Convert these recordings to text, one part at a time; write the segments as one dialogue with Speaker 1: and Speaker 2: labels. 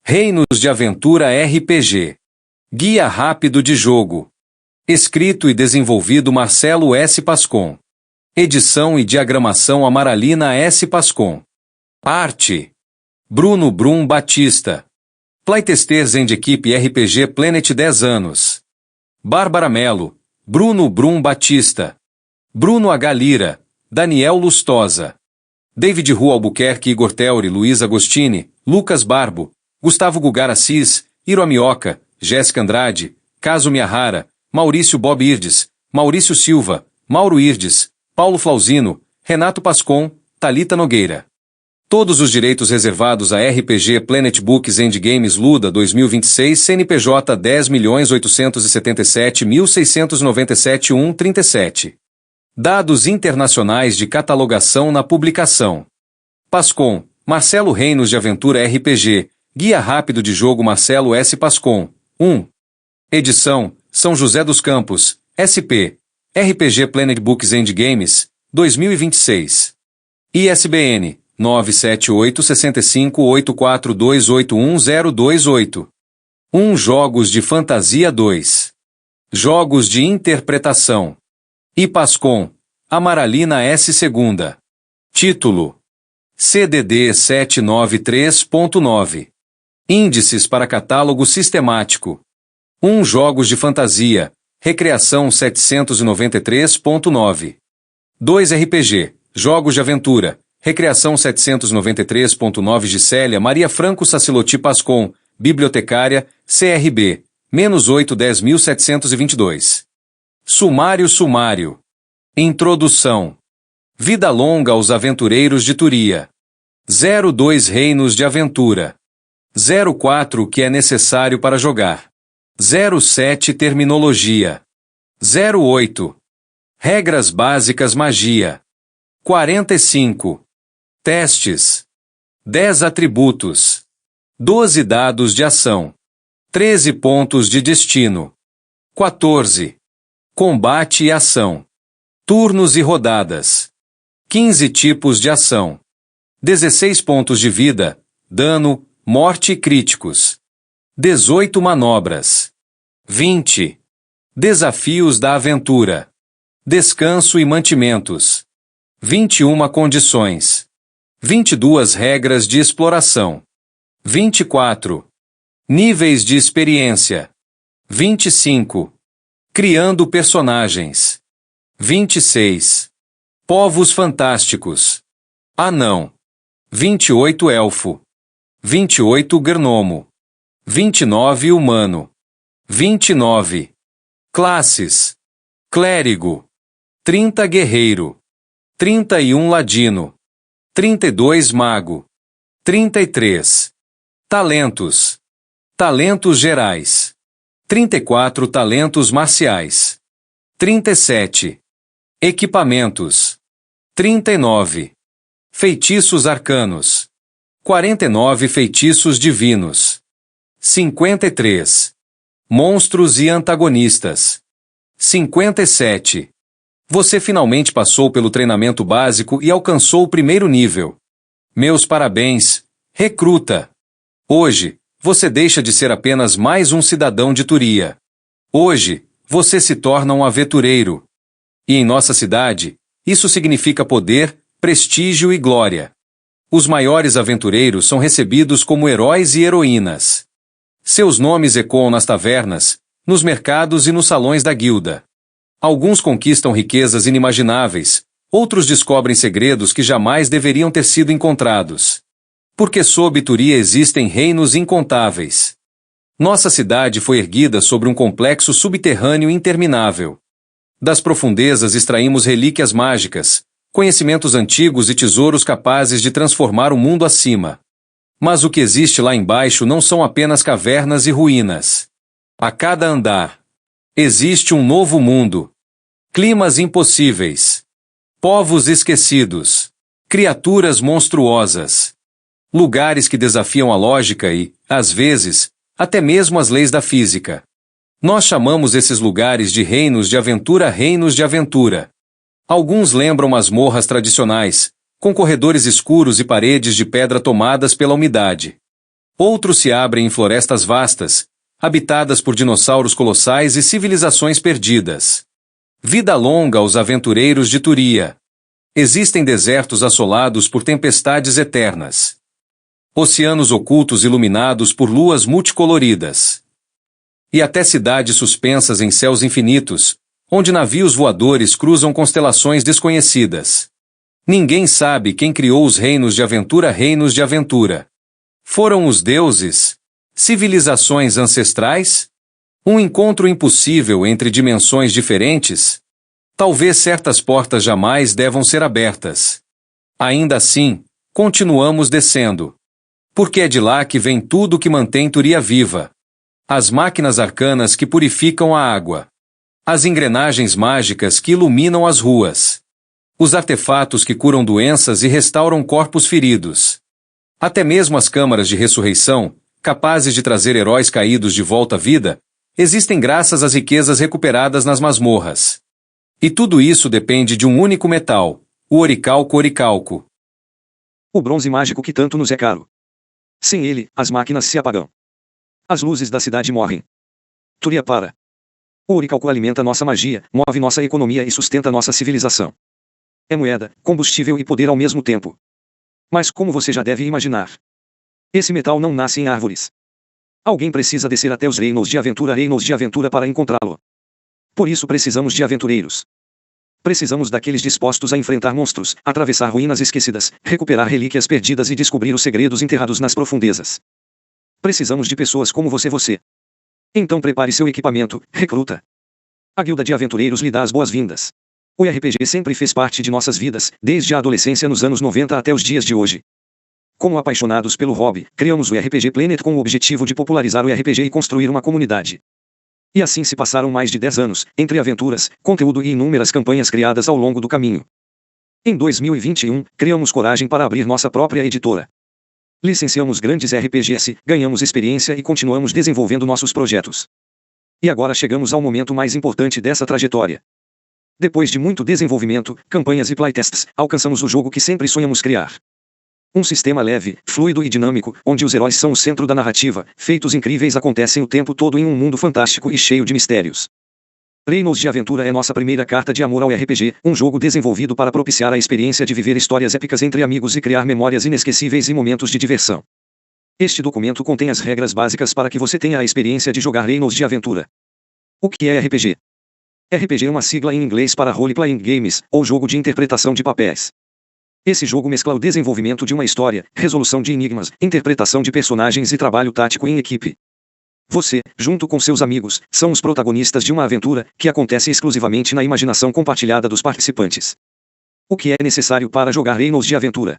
Speaker 1: Reinos de Aventura RPG. Guia rápido de jogo. Escrito e desenvolvido Marcelo S. Pascon. Edição e diagramação Amaralina S. Pascon. Arte: Bruno Brum Batista. Playtesters and Equipe RPG Planet 10 anos. Bárbara Melo, Bruno Brum Batista. Bruno H. Lira, Daniel Lustosa. David Ru Albuquerque, Igor Teori, Luiz Agostini, Lucas Barbo, Gustavo Gugar Assis, Hiro Amioka, Jéssica Andrade, Caso Miyahara, Maurício Bob Irdes, Maurício Silva, Mauro Irdes, Paulo Flauzino, Renato Pascon, Thalita Nogueira. Todos os direitos reservados a RPG Planet Books and Games Luda 2026 CNPJ 10.877.697.137. Dados internacionais de catalogação na publicação. Pascon, Marcelo. Reinos de Aventura RPG, Guia Rápido de Jogo Marcelo S. Pascon, 1. Edição, São José dos Campos, SP. RPG Planet Books and Games, 2026. ISBN, 978-6584281028. 1. Jogos de Fantasia 2. Jogos de Interpretação. I. Pascon, Amaralina S. Segunda. Título: CDD 793.9. Índices para catálogo sistemático. 1. Jogos de Fantasia, Recreação 793.9. 2. RPG, Jogos de Aventura, Recreação 793.9. Gisélia Maria Franco Saciloti Pascon, Bibliotecária, CRB, -8 10.722. Sumário. Introdução. Vida longa aos aventureiros de Turia. 02 Reinos de Aventura. 04 O que é necessário para jogar. 07 Terminologia. 08 Regras básicas magia. 45 Testes. 10 atributos. 12 dados de ação. 13 pontos de destino. 14 Combate e ação. Turnos e rodadas. 15 tipos de ação. 16 pontos de vida, dano, morte e críticos. 18 manobras. 20 Desafios da aventura. Descanso e mantimentos. 21 condições. 22 regras de exploração. 24 Níveis de experiência. 25 Criando personagens. 26 Povos fantásticos. Anão. 28 Elfo. 28 Gnomo. 29 Humano. 29 Classes. Clérigo. 30 Guerreiro. 31 Ladino. 32 Mago. 33 Talentos. Talentos gerais. 34 Talentos marciais. 37 Equipamentos. 39 Feitiços arcanos. 49 Feitiços divinos. 53 Monstros e antagonistas. 57 Você finalmente passou pelo treinamento básico e alcançou o primeiro nível. Meus parabéns, recruta! Hoje, você deixa de ser apenas mais um cidadão de Turia. Hoje, você se torna um aventureiro. E em nossa cidade, isso significa poder, prestígio e glória. Os maiores aventureiros são recebidos como heróis e heroínas. Seus nomes ecoam nas tavernas, nos mercados e nos salões da guilda. Alguns conquistam riquezas inimagináveis, outros descobrem segredos que jamais deveriam ter sido encontrados. Porque sob Turia existem reinos incontáveis. Nossa cidade foi erguida sobre um complexo subterrâneo interminável. Das profundezas extraímos relíquias mágicas, conhecimentos antigos e tesouros capazes de transformar o mundo acima. Mas o que existe lá embaixo não são apenas cavernas e ruínas. A cada andar, existe um novo mundo. Climas impossíveis. Povos esquecidos. Criaturas monstruosas. Lugares que desafiam a lógica e, às vezes, até mesmo as leis da física. Nós chamamos esses lugares de reinos de aventura. Alguns lembram masmorras tradicionais, com corredores escuros e paredes de pedra tomadas pela umidade. Outros se abrem em florestas vastas, habitadas por dinossauros colossais e civilizações perdidas. Vida longa aos aventureiros de Turia. Existem desertos assolados por tempestades eternas. Oceanos ocultos iluminados por luas multicoloridas. E até cidades suspensas em céus infinitos, onde navios voadores cruzam constelações desconhecidas. Ninguém sabe quem criou os reinos de aventura. Foram os deuses? Civilizações ancestrais? Um encontro impossível entre dimensões diferentes? Talvez certas portas jamais devam ser abertas. Ainda assim, continuamos descendo. Porque é de lá que vem tudo que mantém Turia viva. As máquinas arcanas que purificam a água. As engrenagens mágicas que iluminam as ruas. Os artefatos que curam doenças e restauram corpos feridos. Até mesmo as câmaras de ressurreição, capazes de trazer heróis caídos de volta à vida, existem graças às riquezas recuperadas nas masmorras. E tudo isso depende de um único metal, o oricalco.
Speaker 2: O bronze mágico que tanto nos é caro. Sem ele, as máquinas se apagam. As luzes da cidade morrem. Turia para. O oricalco alimenta nossa magia, move nossa economia e sustenta nossa civilização. É moeda, combustível e poder ao mesmo tempo. Mas como você já deve imaginar, esse metal não nasce em árvores. Alguém precisa descer até os reinos de aventura para encontrá-lo. Por isso precisamos de aventureiros. Precisamos daqueles dispostos a enfrentar monstros, atravessar ruínas esquecidas, recuperar relíquias perdidas e descobrir os segredos enterrados nas profundezas. Precisamos de pessoas como você. Então prepare seu equipamento, recruta. A Guilda de Aventureiros lhe dá as boas-vindas. O RPG sempre fez parte de nossas vidas, desde a adolescência nos anos 90 até os dias de hoje. Como apaixonados pelo hobby, criamos o RPG Planet com o objetivo de popularizar o RPG e construir uma comunidade. E assim se passaram mais de 10 anos, entre aventuras, conteúdo e inúmeras campanhas criadas ao longo do caminho. Em 2021, criamos coragem para abrir nossa própria editora. Licenciamos grandes RPGs, ganhamos experiência e continuamos desenvolvendo nossos projetos. E agora chegamos ao momento mais importante dessa trajetória. Depois de muito desenvolvimento, campanhas e playtests, alcançamos o jogo que sempre sonhamos criar. Um sistema leve, fluido e dinâmico, onde os heróis são o centro da narrativa, feitos incríveis acontecem o tempo todo em um mundo fantástico e cheio de mistérios. Reinos de Aventura é nossa primeira carta de amor ao RPG, um jogo desenvolvido para propiciar a experiência de viver histórias épicas entre amigos e criar memórias inesquecíveis e momentos de diversão. Este documento contém as regras básicas para que você tenha a experiência de jogar Reinos de Aventura. O que é RPG? RPG é uma sigla em inglês para Role Playing Games, ou jogo de interpretação de papéis. Esse jogo mescla o desenvolvimento de uma história, resolução de enigmas, interpretação de personagens e trabalho tático em equipe. Você, junto com seus amigos, são os protagonistas de uma aventura, que acontece exclusivamente na imaginação compartilhada dos participantes. O que é necessário para jogar Reinos de Aventura?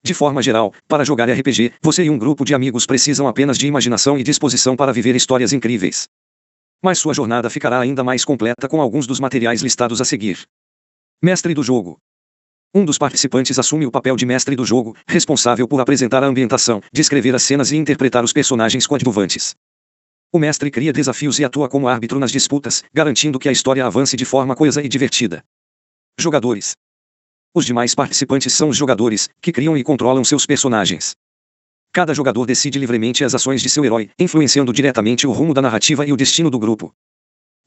Speaker 2: De forma geral, para jogar RPG, você e um grupo de amigos precisam apenas de imaginação e disposição para viver histórias incríveis. Mas sua jornada ficará ainda mais completa com alguns dos materiais listados a seguir. Mestre do jogo. Um dos participantes assume o papel de mestre do jogo, responsável por apresentar a ambientação, descrever as cenas e interpretar os personagens coadjuvantes. O mestre cria desafios e atua como árbitro nas disputas, garantindo que a história avance de forma coesa e divertida. Jogadores. Os demais participantes são os jogadores, que criam e controlam seus personagens. Cada jogador decide livremente as ações de seu herói, influenciando diretamente o rumo da narrativa e o destino do grupo.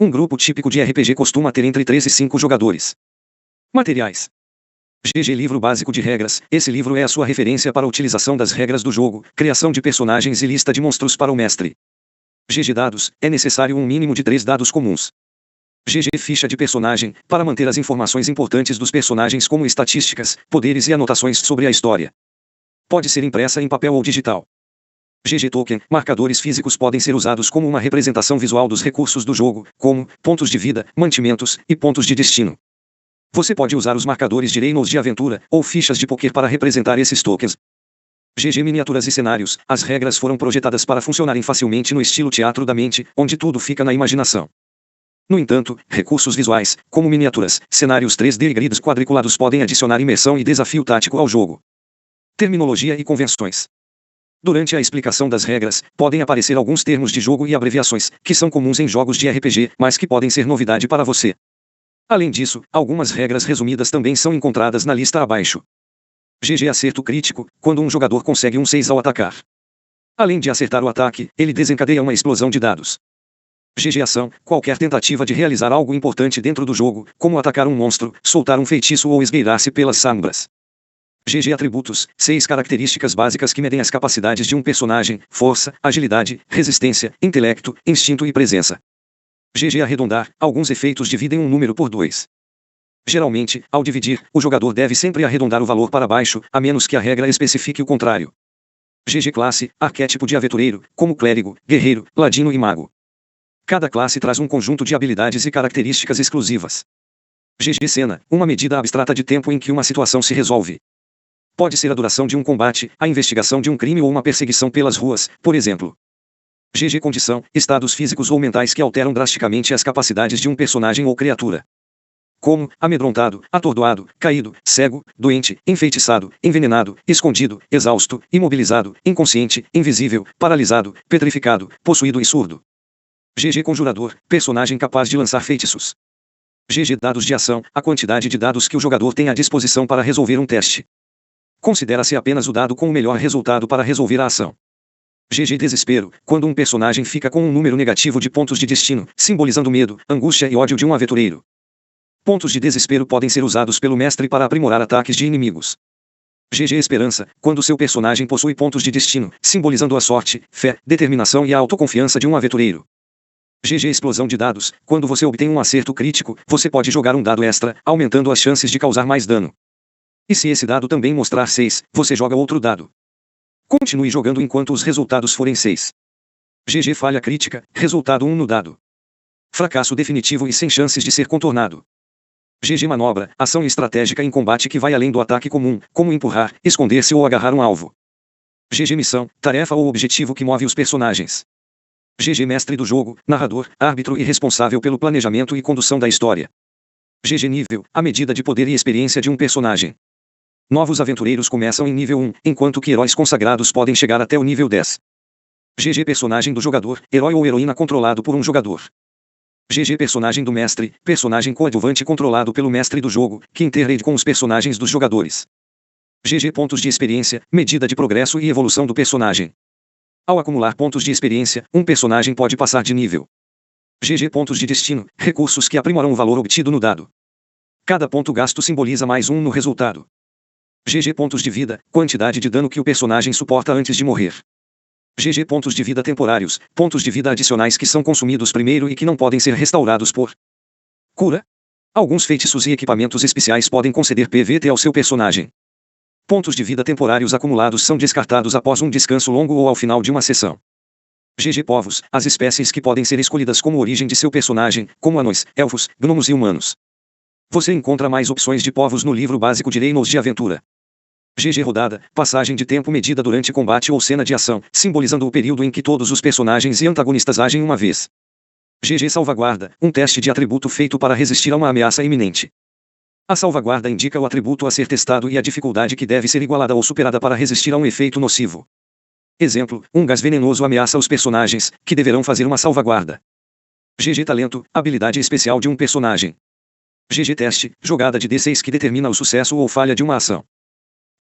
Speaker 2: Um grupo típico de RPG costuma ter entre 3 e 5 jogadores. Materiais. GG Livro Básico de Regras. Esse livro é a sua referência para a utilização das regras do jogo, criação de personagens e lista de monstros para o mestre. GG Dados. É necessário um mínimo de 3 dados comuns. GG Ficha de Personagem, para manter as informações importantes dos personagens como estatísticas, poderes e anotações sobre a história. Pode ser impressa em papel ou digital. GG Token. Marcadores físicos podem ser usados como uma representação visual dos recursos do jogo, como pontos de vida, mantimentos e pontos de destino. Você pode usar os marcadores de Reinos de Aventura, ou fichas de poker para representar esses tokens. GG Miniaturas e Cenários. As regras foram projetadas para funcionarem facilmente no estilo teatro da mente, onde tudo fica na imaginação. No entanto, recursos visuais, como miniaturas, cenários 3D e grids quadriculados podem adicionar imersão e desafio tático ao jogo. Terminologia e convenções. Durante a explicação das regras, podem aparecer alguns termos de jogo e abreviações, que são comuns em jogos de RPG, mas que podem ser novidade para você. Além disso, algumas regras resumidas também são encontradas na lista abaixo. GG Acerto Crítico, quando um jogador consegue um 6 ao atacar. Além de acertar o ataque, ele desencadeia uma explosão de dados. GG Ação, qualquer tentativa de realizar algo importante dentro do jogo, como atacar um monstro, soltar um feitiço ou esgueirar-se pelas sombras. GG Atributos, 6 características básicas que medem as capacidades de um personagem: força, agilidade, resistência, intelecto, instinto e presença. GG Arredondar, alguns efeitos dividem um número por 2. Geralmente, ao dividir, o jogador deve sempre arredondar o valor para baixo, a menos que a regra especifique o contrário. GG Classe, arquétipo de aventureiro, como clérigo, guerreiro, ladino e mago. Cada classe traz um conjunto de habilidades e características exclusivas. GG Cena, uma medida abstrata de tempo em que uma situação se resolve. Pode ser a duração de um combate, a investigação de um crime ou uma perseguição pelas ruas, por exemplo. GG Condição, estados físicos ou mentais que alteram drasticamente as capacidades de um personagem ou criatura. Como, amedrontado, atordoado, caído, cego, doente, enfeitiçado, envenenado, escondido, exausto, imobilizado, inconsciente, invisível, paralisado, petrificado, possuído e surdo. GG Conjurador, personagem capaz de lançar feitiços. GG Dados de ação, a quantidade de dados que o jogador tem à disposição para resolver um teste. Considera-se apenas o dado com o melhor resultado para resolver a ação. GG Desespero, quando um personagem fica com um número negativo de pontos de destino, simbolizando medo, angústia e ódio de um aventureiro. Pontos de desespero podem ser usados pelo mestre para aprimorar ataques de inimigos. GG Esperança, quando seu personagem possui pontos de destino, simbolizando a sorte, fé, determinação e a autoconfiança de um aventureiro. GG Explosão de dados, quando você obtém um acerto crítico, você pode jogar um dado extra, aumentando as chances de causar mais dano. E se esse dado também mostrar 6, você joga outro dado. Continue jogando enquanto os resultados forem 6. GG Falha crítica, resultado 1 no dado. Fracasso definitivo e sem chances de ser contornado. GG Manobra, ação estratégica em combate que vai além do ataque comum, como empurrar, esconder-se ou agarrar um alvo. GG Missão, tarefa ou objetivo que move os personagens. GG Mestre do jogo, narrador, árbitro e responsável pelo planejamento e condução da história. GG Nível, a medida de poder e experiência de um personagem. Novos aventureiros começam em nível 1, enquanto que heróis consagrados podem chegar até o nível 10. GG Personagem do jogador, herói ou heroína controlado por um jogador. GG Personagem do mestre, personagem coadjuvante controlado pelo mestre do jogo, que interage com os personagens dos jogadores. GG Pontos de experiência, medida de progresso e evolução do personagem. Ao acumular pontos de experiência, um personagem pode passar de nível. GG Pontos de destino, recursos que aprimoram o valor obtido no dado. Cada ponto gasto simboliza mais 1 no resultado. GG Pontos de vida, quantidade de dano que o personagem suporta antes de morrer. GG Pontos de vida temporários, pontos de vida adicionais que são consumidos primeiro e que não podem ser restaurados por cura. Alguns feitiços e equipamentos especiais podem conceder PVT ao seu personagem. Pontos de vida temporários acumulados são descartados após um descanso longo ou ao final de uma sessão. GG Povos, as espécies que podem ser escolhidas como origem de seu personagem, como anões, elfos, gnomos e humanos. Você encontra mais opções de povos no livro básico de Reinos de Aventura. GG Rodada, passagem de tempo medida durante combate ou cena de ação, simbolizando o período em que todos os personagens e antagonistas agem uma vez. GG Salvaguarda, um teste de atributo feito para resistir a uma ameaça iminente. A salvaguarda indica o atributo a ser testado e a dificuldade que deve ser igualada ou superada para resistir a um efeito nocivo. Exemplo, um gás venenoso ameaça os personagens, que deverão fazer uma salvaguarda. GG Talento, habilidade especial de um personagem. GG Teste, jogada de D6 que determina o sucesso ou falha de uma ação.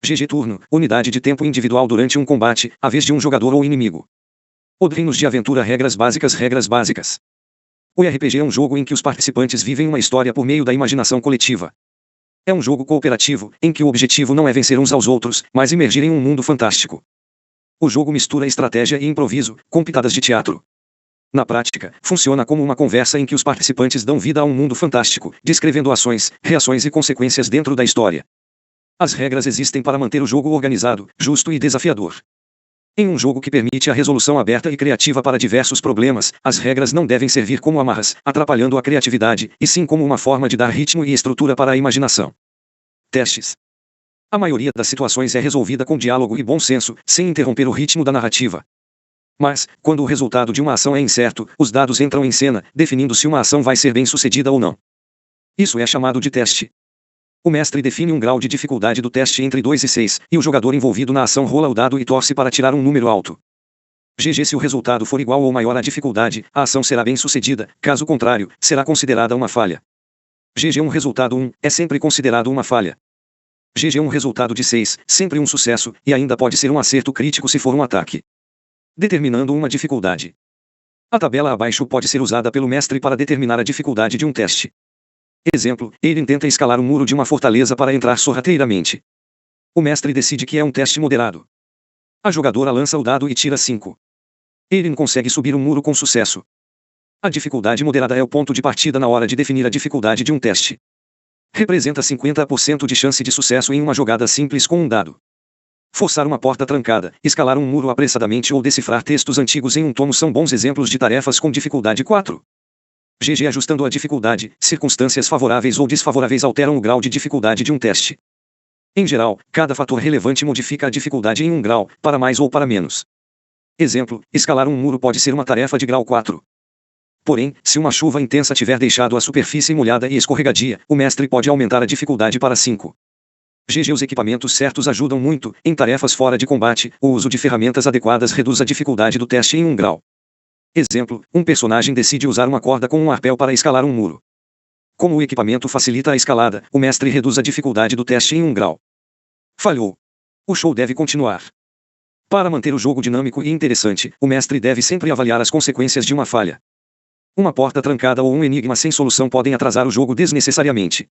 Speaker 2: GG Turno, unidade de tempo individual durante um combate, a vez de um jogador ou inimigo. Reinos de Aventura Regras básicas. O RPG é um jogo em que os participantes vivem uma história por meio da imaginação coletiva. É um jogo cooperativo, em que o objetivo não é vencer uns aos outros, mas imergir em um mundo fantástico. O jogo mistura estratégia e improviso, com pitadas de teatro. Na prática, funciona como uma conversa em que os participantes dão vida a um mundo fantástico, descrevendo ações, reações e consequências dentro da história. As regras existem para manter o jogo organizado, justo e desafiador. Em um jogo que permite a resolução aberta e criativa para diversos problemas, as regras não devem servir como amarras, atrapalhando a criatividade, e sim como uma forma de dar ritmo e estrutura para a imaginação. Testes. A maioria das situações é resolvida com diálogo e bom senso, sem interromper o ritmo da narrativa. Mas, quando o resultado de uma ação é incerto, os dados entram em cena, definindo se uma ação vai ser bem sucedida ou não. Isso é chamado de teste. O mestre define um grau de dificuldade do teste entre 2 e 6, e o jogador envolvido na ação rola o dado e torce para tirar um número alto. GG Se o resultado for igual ou maior à dificuldade, a ação será bem sucedida, caso contrário, será considerada uma falha. GG um resultado 1, é sempre considerado uma falha. GG um resultado de 6, sempre um sucesso, e ainda pode ser um acerto crítico se for um ataque. Determinando uma dificuldade. A tabela abaixo pode ser usada pelo mestre para determinar a dificuldade de um teste. Exemplo, Aiden tenta escalar um muro de uma fortaleza para entrar sorrateiramente. O mestre decide que é um teste moderado. A jogadora lança o dado e tira 5. Aiden consegue subir um muro com sucesso. A dificuldade moderada é o ponto de partida na hora de definir a dificuldade de um teste. Representa 50% de chance de sucesso em uma jogada simples com um dado. Forçar uma porta trancada, escalar um muro apressadamente ou decifrar textos antigos em um tomo são bons exemplos de tarefas com dificuldade 4. GG ajustando a dificuldade, circunstâncias favoráveis ou desfavoráveis alteram o grau de dificuldade de um teste. Em geral, cada fator relevante modifica a dificuldade em um grau, para mais ou para menos. Exemplo, escalar um muro pode ser uma tarefa de grau 4. Porém, se uma chuva intensa tiver deixado a superfície molhada e escorregadia, o mestre pode aumentar a dificuldade para 5. GG os equipamentos certos ajudam muito, em tarefas fora de combate, o uso de ferramentas adequadas reduz a dificuldade do teste em um grau. Exemplo, um personagem decide usar uma corda com um arpel para escalar um muro. Como o equipamento facilita a escalada, o mestre reduz a dificuldade do teste em um grau. Falhou. O show deve continuar. Para manter o jogo dinâmico e interessante, o mestre deve sempre avaliar as consequências de uma falha. Uma porta trancada ou um enigma sem solução podem atrasar o jogo desnecessariamente.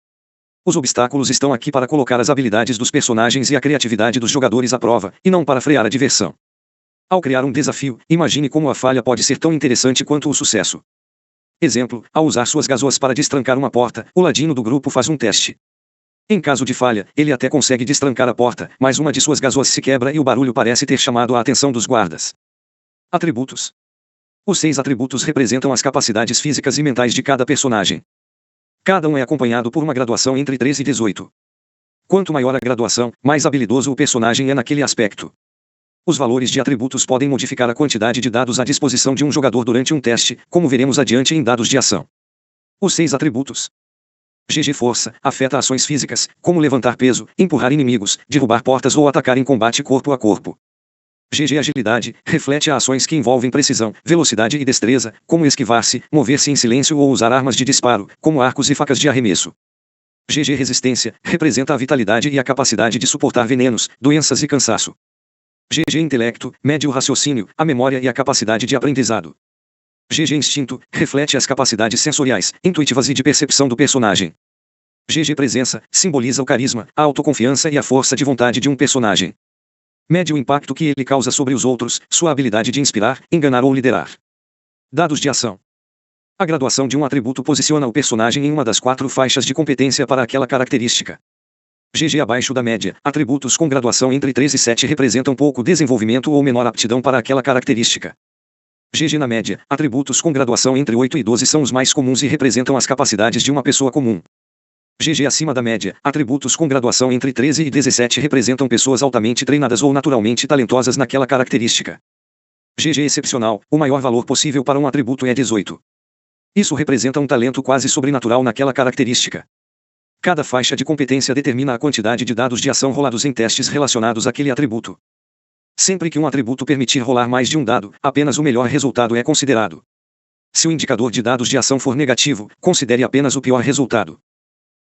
Speaker 2: Os obstáculos estão aqui para colocar as habilidades dos personagens e a criatividade dos jogadores à prova, e não para frear a diversão. Ao criar um desafio, imagine como a falha pode ser tão interessante quanto o sucesso. Exemplo, ao usar suas gazoas para destrancar uma porta, o ladino do grupo faz um teste. Em caso de falha, ele até consegue destrancar a porta, mas uma de suas gazoas se quebra e o barulho parece ter chamado a atenção dos guardas. Atributos. Os 6 atributos representam as capacidades físicas e mentais de cada personagem. Cada um é acompanhado por uma graduação entre 13 e 18. Quanto maior a graduação, mais habilidoso o personagem é naquele aspecto. Os valores de atributos podem modificar a quantidade de dados à disposição de um jogador durante um teste, como veremos adiante em dados de ação. Os 6 atributos. GG Força, afeta ações físicas, como levantar peso, empurrar inimigos, derrubar portas ou atacar em combate corpo a corpo. GG Agilidade, reflete a ações que envolvem precisão, velocidade e destreza, como esquivar-se, mover-se em silêncio ou usar armas de disparo, como arcos e facas de arremesso. GG Resistência, representa a vitalidade e a capacidade de suportar venenos, doenças e cansaço. GG Intelecto, mede o raciocínio, a memória e a capacidade de aprendizado. GG Instinto, reflete as capacidades sensoriais, intuitivas e de percepção do personagem. GG Presença, simboliza o carisma, a autoconfiança e a força de vontade de um personagem. Mede o impacto que ele causa sobre os outros, sua habilidade de inspirar, enganar ou liderar. Dados de ação. A graduação de um atributo posiciona o personagem em uma das 4 faixas de competência para aquela característica. GG abaixo da média, atributos com graduação entre 3 e 7 representam pouco desenvolvimento ou menor aptidão para aquela característica. GG na média, atributos com graduação entre 8 e 12 são os mais comuns e representam as capacidades de uma pessoa comum. GG acima da média, atributos com graduação entre 13 e 17 representam pessoas altamente treinadas ou naturalmente talentosas naquela característica. GG excepcional, o maior valor possível para um atributo é 18. Isso representa um talento quase sobrenatural naquela característica. Cada faixa de competência determina a quantidade de dados de ação rolados em testes relacionados àquele atributo. Sempre que um atributo permitir rolar mais de um dado, apenas o melhor resultado é considerado. Se o indicador de dados de ação for negativo, considere apenas o pior resultado.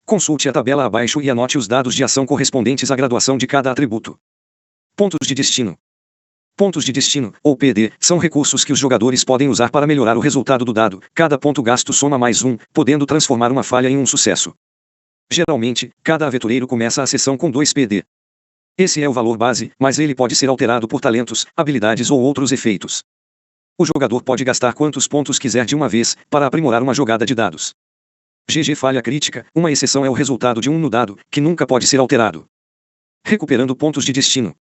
Speaker 2: Consulte a tabela abaixo e anote os dados de ação correspondentes à graduação de cada atributo. Pontos de destino. Pontos de destino, ou PD, são recursos que os jogadores podem usar para melhorar o resultado do dado. Cada ponto gasto soma mais 1, podendo transformar uma falha em um sucesso. Geralmente, cada aventureiro começa a sessão com 2 PD. Esse é o valor base, mas ele pode ser alterado por talentos, habilidades ou outros efeitos. O jogador pode gastar quantos pontos quiser de uma vez, para aprimorar uma jogada de dados. GG falha crítica, uma exceção é o resultado de um no dado, que nunca pode ser alterado. Recuperando pontos de destino.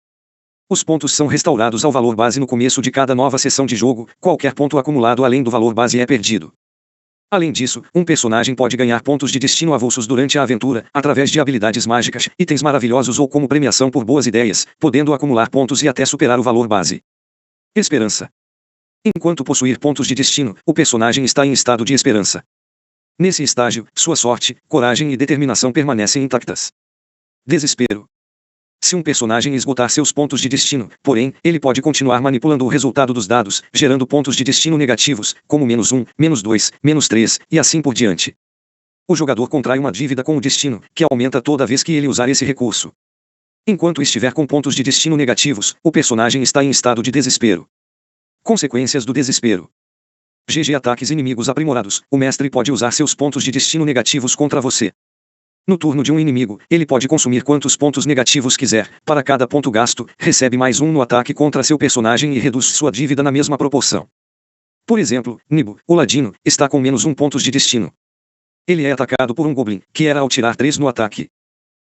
Speaker 2: Os pontos são restaurados ao valor base no começo de cada nova sessão de jogo, qualquer ponto acumulado além do valor base é perdido. Além disso, um personagem pode ganhar pontos de destino avulsos durante a aventura, através de habilidades mágicas, itens maravilhosos ou como premiação por boas ideias, podendo acumular pontos e até superar o valor base. Esperança. Enquanto possuir pontos de destino, o personagem está em estado de esperança. Nesse estágio, sua sorte, coragem e determinação permanecem intactas. Desespero. Se um personagem esgotar seus pontos de destino, porém, ele pode continuar manipulando o resultado dos dados, gerando pontos de destino negativos, como -1, -2, -3, e assim por diante. O jogador contrai uma dívida com o destino, que aumenta toda vez que ele usar esse recurso. Enquanto estiver com pontos de destino negativos, o personagem está em estado de desespero. Consequências do desespero. GG ataques inimigos aprimorados. O mestre pode usar seus pontos de destino negativos contra você. No turno de um inimigo, ele pode consumir quantos pontos negativos quiser. Para cada ponto gasto, recebe mais um no ataque contra seu personagem e reduz sua dívida na mesma proporção. Por exemplo, Nibo, o ladino, está com menos um pontos de destino. Ele é atacado por um goblin, que era ao tirar 3 no ataque.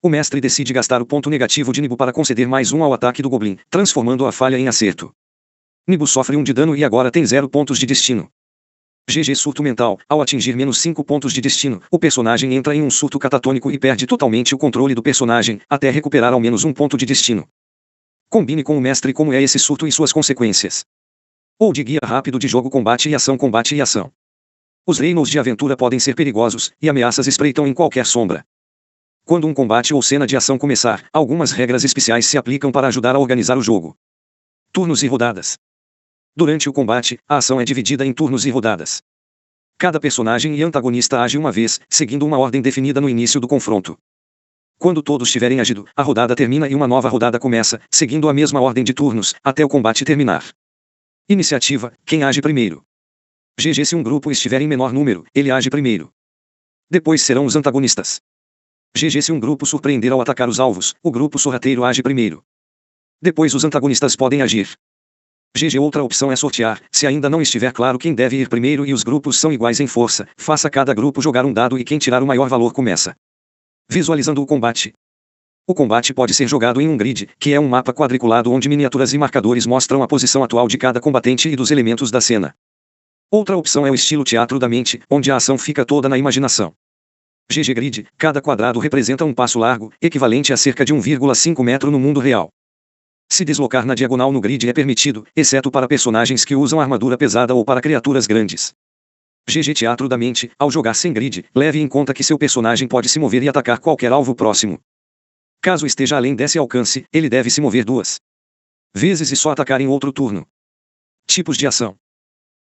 Speaker 2: O mestre decide gastar o ponto negativo de Nibo para conceder mais um ao ataque do goblin, transformando a falha em acerto. Nibo sofre 1 de dano e agora tem 0 pontos de destino. GG surto mental. Ao atingir menos 5 pontos de destino, o personagem entra em um surto catatônico e perde totalmente o controle do personagem, até recuperar ao menos um ponto de destino. Combine com o mestre como é esse surto e suas consequências. Ou de guia rápido de jogo combate e ação. Os reinos de aventura podem ser perigosos, e ameaças espreitam em qualquer sombra. Quando um combate ou cena de ação começar, algumas regras especiais se aplicam para ajudar a organizar o jogo. Turnos e rodadas. Durante o combate, a ação é dividida em turnos e rodadas. Cada personagem e antagonista age uma vez, seguindo uma ordem definida no início do confronto. Quando todos tiverem agido, a rodada termina e uma nova rodada começa, seguindo a mesma ordem de turnos, até o combate terminar. Iniciativa: quem age primeiro. GG se um grupo estiver em menor número, ele age primeiro. Depois serão os antagonistas. GG se um grupo surpreender ao atacar os alvos, o grupo sorrateiro age primeiro. Depois os antagonistas podem agir. GG outra opção é sortear, se ainda não estiver claro quem deve ir primeiro e os grupos são iguais em força, faça cada grupo jogar um dado e quem tirar o maior valor começa. Visualizando o combate. O combate pode ser jogado em um grid, que é um mapa quadriculado onde miniaturas e marcadores mostram a posição atual de cada combatente e dos elementos da cena. Outra opção é o estilo teatro da mente, onde a ação fica toda na imaginação. GG Grid, cada quadrado representa um passo largo, equivalente a cerca de 1,5 metro no mundo real. Se deslocar na diagonal no grid é permitido, exceto para personagens que usam armadura pesada ou para criaturas grandes. GG Teatro da Mente, ao jogar sem grid, leve em conta que seu personagem pode se mover e atacar qualquer alvo próximo. Caso esteja além desse alcance, ele deve se mover 2 vezes e só atacar em outro turno. Tipos de ação.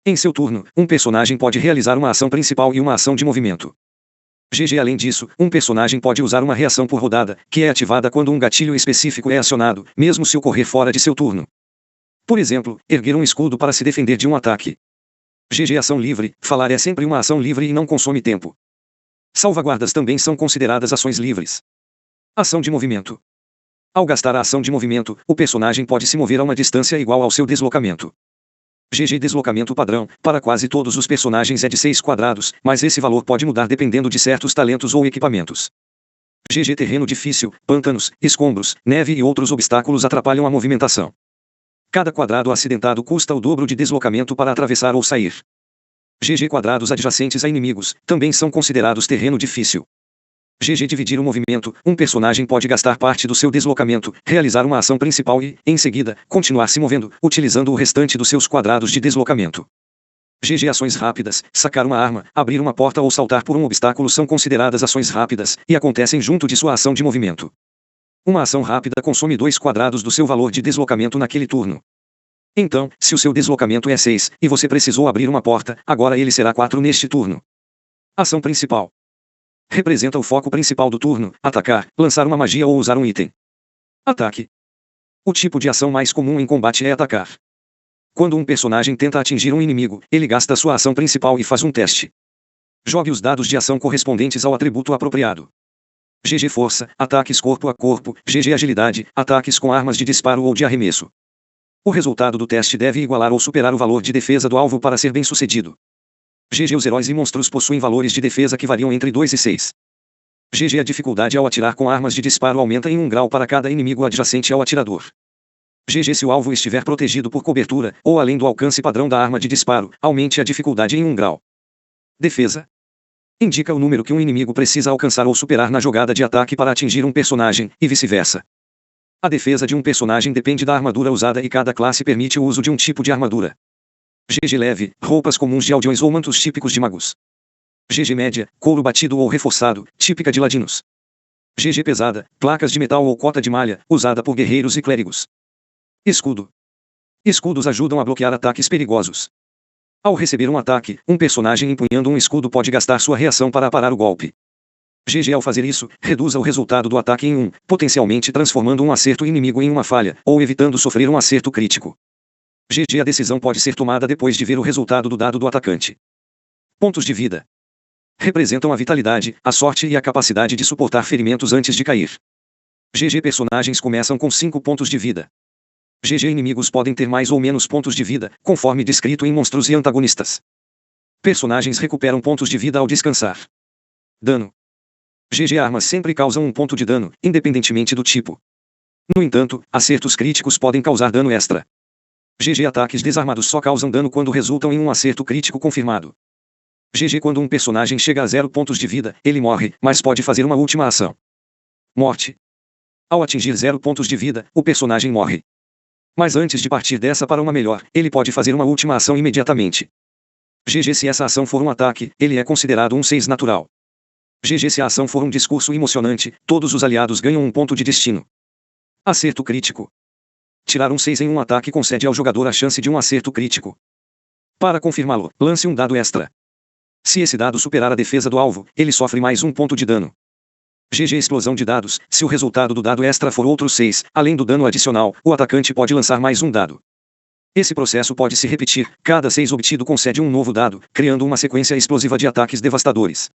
Speaker 2: Em seu turno, um personagem pode realizar uma ação principal e uma ação de movimento. GG Além disso, um personagem pode usar uma reação por rodada, que é ativada quando um gatilho específico é acionado, mesmo se ocorrer fora de seu turno. Por exemplo, erguer um escudo para se defender de um ataque. GG Ação Livre, falar é sempre uma ação livre e não consome tempo. Salvaguardas também são consideradas ações livres. Ação de movimento. Ao gastar a ação de movimento, o personagem pode se mover a uma distância igual ao seu deslocamento. GG Deslocamento padrão, para quase todos os personagens é de 6 quadrados, mas esse valor pode mudar dependendo de certos talentos ou equipamentos. GG Terreno difícil, pântanos, escombros, neve e outros obstáculos atrapalham a movimentação. Cada quadrado acidentado custa o dobro de deslocamento para atravessar ou sair. GG Quadrados adjacentes a inimigos, também são considerados terreno difícil. GG Dividir o movimento, um personagem pode gastar parte do seu deslocamento, realizar uma ação principal e, em seguida, continuar se movendo, utilizando o restante dos seus quadrados de deslocamento. GG Ações rápidas, sacar uma arma, abrir uma porta ou saltar por um obstáculo são consideradas ações rápidas, e acontecem junto de sua ação de movimento. Uma ação rápida consome 2 quadrados do seu valor de deslocamento naquele turno. Então, se o seu deslocamento é 6, e você precisou abrir uma porta, agora ele será 4 neste turno. Ação principal. Representa o foco principal do turno, atacar, lançar uma magia ou usar um item. Ataque. O tipo de ação mais comum em combate é atacar. Quando um personagem tenta atingir um inimigo, ele gasta sua ação principal e faz um teste. Jogue os dados de ação correspondentes ao atributo apropriado. GG Força, ataques corpo a corpo, GG Agilidade, ataques com armas de disparo ou de arremesso. O resultado do teste deve igualar ou superar o valor de defesa do alvo para ser bem-sucedido. GG Os heróis e monstros possuem valores de defesa que variam entre 2 e 6. GG A dificuldade ao atirar com armas de disparo aumenta em 1 grau para cada inimigo adjacente ao atirador. GG Se o alvo estiver protegido por cobertura, ou além do alcance padrão da arma de disparo, aumente a dificuldade em 1 grau. Defesa. Indica o número que um inimigo precisa alcançar ou superar na jogada de ataque para atingir um personagem, e vice-versa. A defesa de um personagem depende da armadura usada e cada classe permite o uso de um tipo de armadura. GG Leve, roupas comuns de aldeões ou mantos típicos de magos. GG Média, couro batido ou reforçado, típica de ladinos. GG Pesada, placas de metal ou cota de malha, usada por guerreiros e clérigos. Escudo. Escudos ajudam a bloquear ataques perigosos. Ao receber um ataque, um personagem empunhando um escudo pode gastar sua reação para parar o golpe. GG Ao fazer isso, reduza o resultado do ataque em 1, potencialmente transformando um acerto inimigo em uma falha, ou evitando sofrer um acerto crítico. GG. A decisão pode ser tomada depois de ver o resultado do dado do atacante. Pontos de vida. Representam a vitalidade, a sorte e a capacidade de suportar ferimentos antes de cair. GG. Personagens começam com 5 pontos de vida. GG. Inimigos podem ter mais ou menos pontos de vida, conforme descrito em monstros e antagonistas. Personagens recuperam pontos de vida ao descansar. Dano. GG. Armas sempre causam um ponto de dano, independentemente do tipo. No entanto, acertos críticos podem causar dano extra. GG. Ataques desarmados só causam dano quando resultam em um acerto crítico confirmado. GG. Quando um personagem chega a 0 pontos de vida, ele morre, mas pode fazer uma última ação. Morte. Ao atingir 0 pontos de vida, o personagem morre. Mas antes de partir dessa para uma melhor, ele pode fazer uma última ação imediatamente. GG. Se essa ação for um ataque, ele é considerado um 6 natural. GG. Se a ação for um discurso emocionante, todos os aliados ganham um ponto de destino. Acerto crítico. Tirar um 6 em um ataque concede ao jogador a chance de um acerto crítico. Para confirmá-lo, lance um dado extra. Se esse dado superar a defesa do alvo, ele sofre mais um ponto de dano. GG. Explosão de dados. Se o resultado do dado extra for outro 6, além do dano adicional, o atacante pode lançar mais um dado. Esse processo pode se repetir, cada 6 obtido concede um novo dado, criando uma sequência explosiva de ataques devastadores.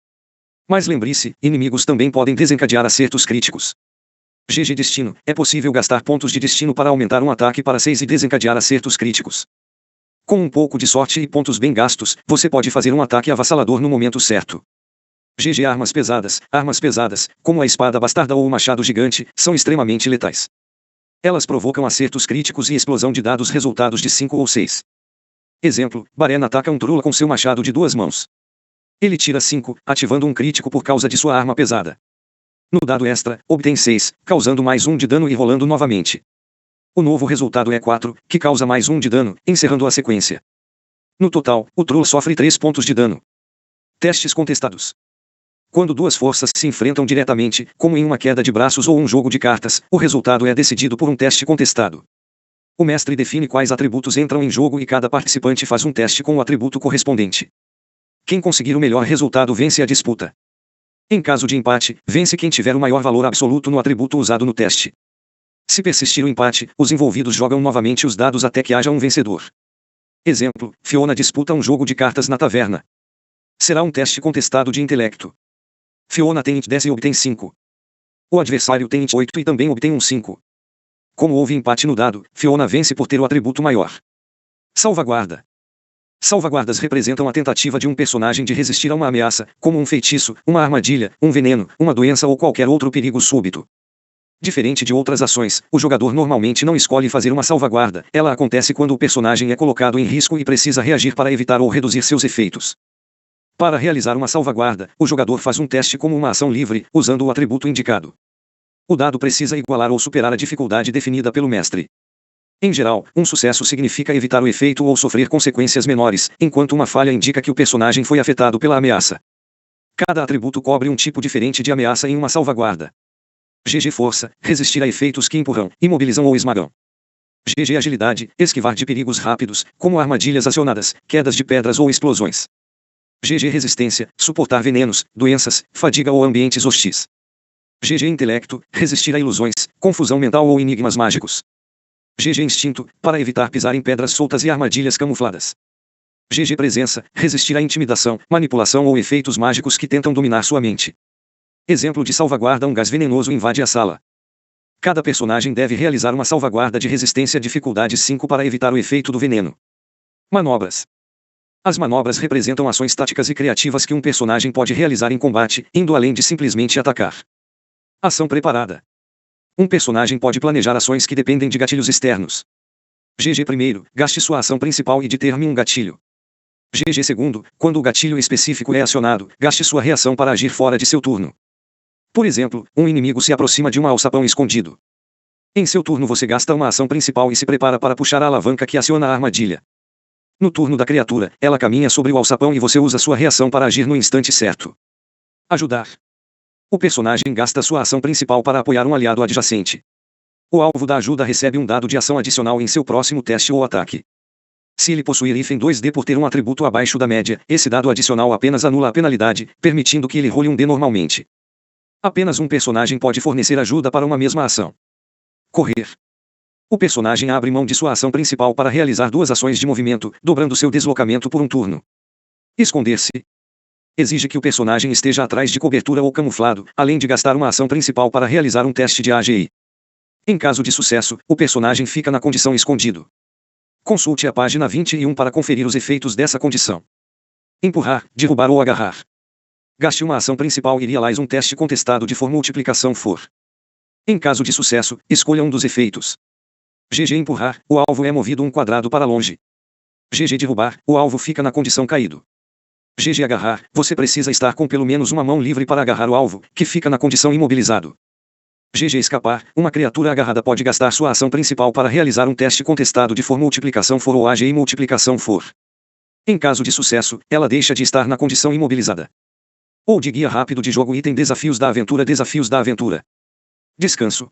Speaker 2: Mas lembre-se, inimigos também podem desencadear acertos críticos. GG. Destino. É possível gastar pontos de destino para aumentar um ataque para 6 e desencadear acertos críticos. Com um pouco de sorte e pontos bem gastos, você pode fazer um ataque avassalador no momento certo. GG. Armas pesadas. Armas pesadas, como a espada bastarda ou o machado gigante, são extremamente letais. Elas provocam acertos críticos e explosão de dados resultados de 5 ou 6. Exemplo, Baren ataca um Trula com seu machado de 2 mãos. Ele tira 5, ativando um crítico por causa de sua arma pesada. No dado extra, obtém 6, causando mais 1 de dano e rolando novamente. O novo resultado é 4, que causa mais 1 de dano, encerrando a sequência. No total, o Trula sofre 3 pontos de dano. Testes contestados. Quando duas forças se enfrentam diretamente, como em uma queda de braços ou um jogo de cartas, o resultado é decidido por um teste contestado. O mestre define quais atributos entram em jogo e cada participante faz um teste com o atributo correspondente. Quem conseguir o melhor resultado vence a disputa. Em caso de empate, vence quem tiver o maior valor absoluto no atributo usado no teste. Se persistir o empate, os envolvidos jogam novamente os dados até que haja um vencedor. Exemplo, Fiona disputa um jogo de cartas na taverna. Será um teste contestado de intelecto. Fiona tem int 10 e obtém 5. O adversário tem int 8 e também obtém um 5. Como houve empate no dado, Fiona vence por ter o atributo maior. Salvaguarda. Salvaguardas representam a tentativa de um personagem de resistir a uma ameaça, como um feitiço, uma armadilha, um veneno, uma doença ou qualquer outro perigo súbito. Diferente de outras ações, o jogador normalmente não escolhe fazer uma salvaguarda, ela acontece quando o personagem é colocado em risco e precisa reagir para evitar ou reduzir seus efeitos. Para realizar uma salvaguarda, o jogador faz um teste como uma ação livre, usando o atributo indicado. O dado precisa igualar ou superar a dificuldade definida pelo mestre. Em geral, um sucesso significa evitar o efeito ou sofrer consequências menores, enquanto uma falha indica que o personagem foi afetado pela ameaça. Cada atributo cobre um tipo diferente de ameaça em uma salvaguarda. GG Força, resistir a efeitos que empurram, imobilizam ou esmagam. GG Agilidade, esquivar de perigos rápidos, como armadilhas acionadas, quedas de pedras ou explosões. GG Resistência, suportar venenos, doenças, fadiga ou ambientes hostis. GG Intelecto, resistir a ilusões, confusão mental ou enigmas mágicos. GG Instinto, para evitar pisar em pedras soltas e armadilhas camufladas. GG Presença, resistir à intimidação, manipulação ou efeitos mágicos que tentam dominar sua mente. Exemplo de salvaguarda: um gás venenoso invade a sala. Cada personagem deve realizar uma salvaguarda de resistência dificuldade 5 para evitar o efeito do veneno. Manobras. As manobras representam ações táticas e criativas que um personagem pode realizar em combate, indo além de simplesmente atacar. Ação preparada. Um personagem pode planejar ações que dependem de gatilhos externos. GG primeiro, gaste sua ação principal e determine um gatilho. GG segundo, quando o gatilho específico é acionado, gaste sua reação para agir fora de seu turno. Por exemplo, um inimigo se aproxima de um alçapão escondido. Em seu turno você gasta uma ação principal e se prepara para puxar a alavanca que aciona a armadilha. No turno da criatura, ela caminha sobre o alçapão e você usa sua reação para agir no instante certo. Ajudar. O personagem gasta sua ação principal para apoiar um aliado adjacente. O alvo da ajuda recebe um dado de ação adicional em seu próximo teste ou ataque. Se ele possuir hífen 2D por ter um atributo abaixo da média, esse dado adicional apenas anula a penalidade, permitindo que ele role um D normalmente. Apenas um personagem pode fornecer ajuda para uma mesma ação. Correr. O personagem abre mão de sua ação principal para realizar duas ações de movimento, dobrando seu deslocamento por um turno. Esconder-se exige que o personagem esteja atrás de cobertura ou camuflado, além de gastar uma ação principal para realizar um teste de AGI. Em caso de sucesso, o personagem fica na condição escondido. Consulte a página 21 para conferir os efeitos dessa condição. Empurrar, derrubar ou agarrar. Gaste uma ação principal e realize um teste contestado de for multiplicação for. Em caso de sucesso, escolha um dos efeitos. GG empurrar, o alvo é movido um quadrado para longe. GG derrubar, o alvo fica na condição caído. GG agarrar, você precisa estar com pelo menos uma mão livre para agarrar o alvo, que fica na condição imobilizado. GG escapar, uma criatura agarrada pode gastar sua ação principal para realizar um teste contestado de for multiplicação for ou AGI multiplicação for. Em caso de sucesso, ela deixa de estar na condição imobilizada. Ou de guia rápido de jogo item Desafios da aventura. Descanso.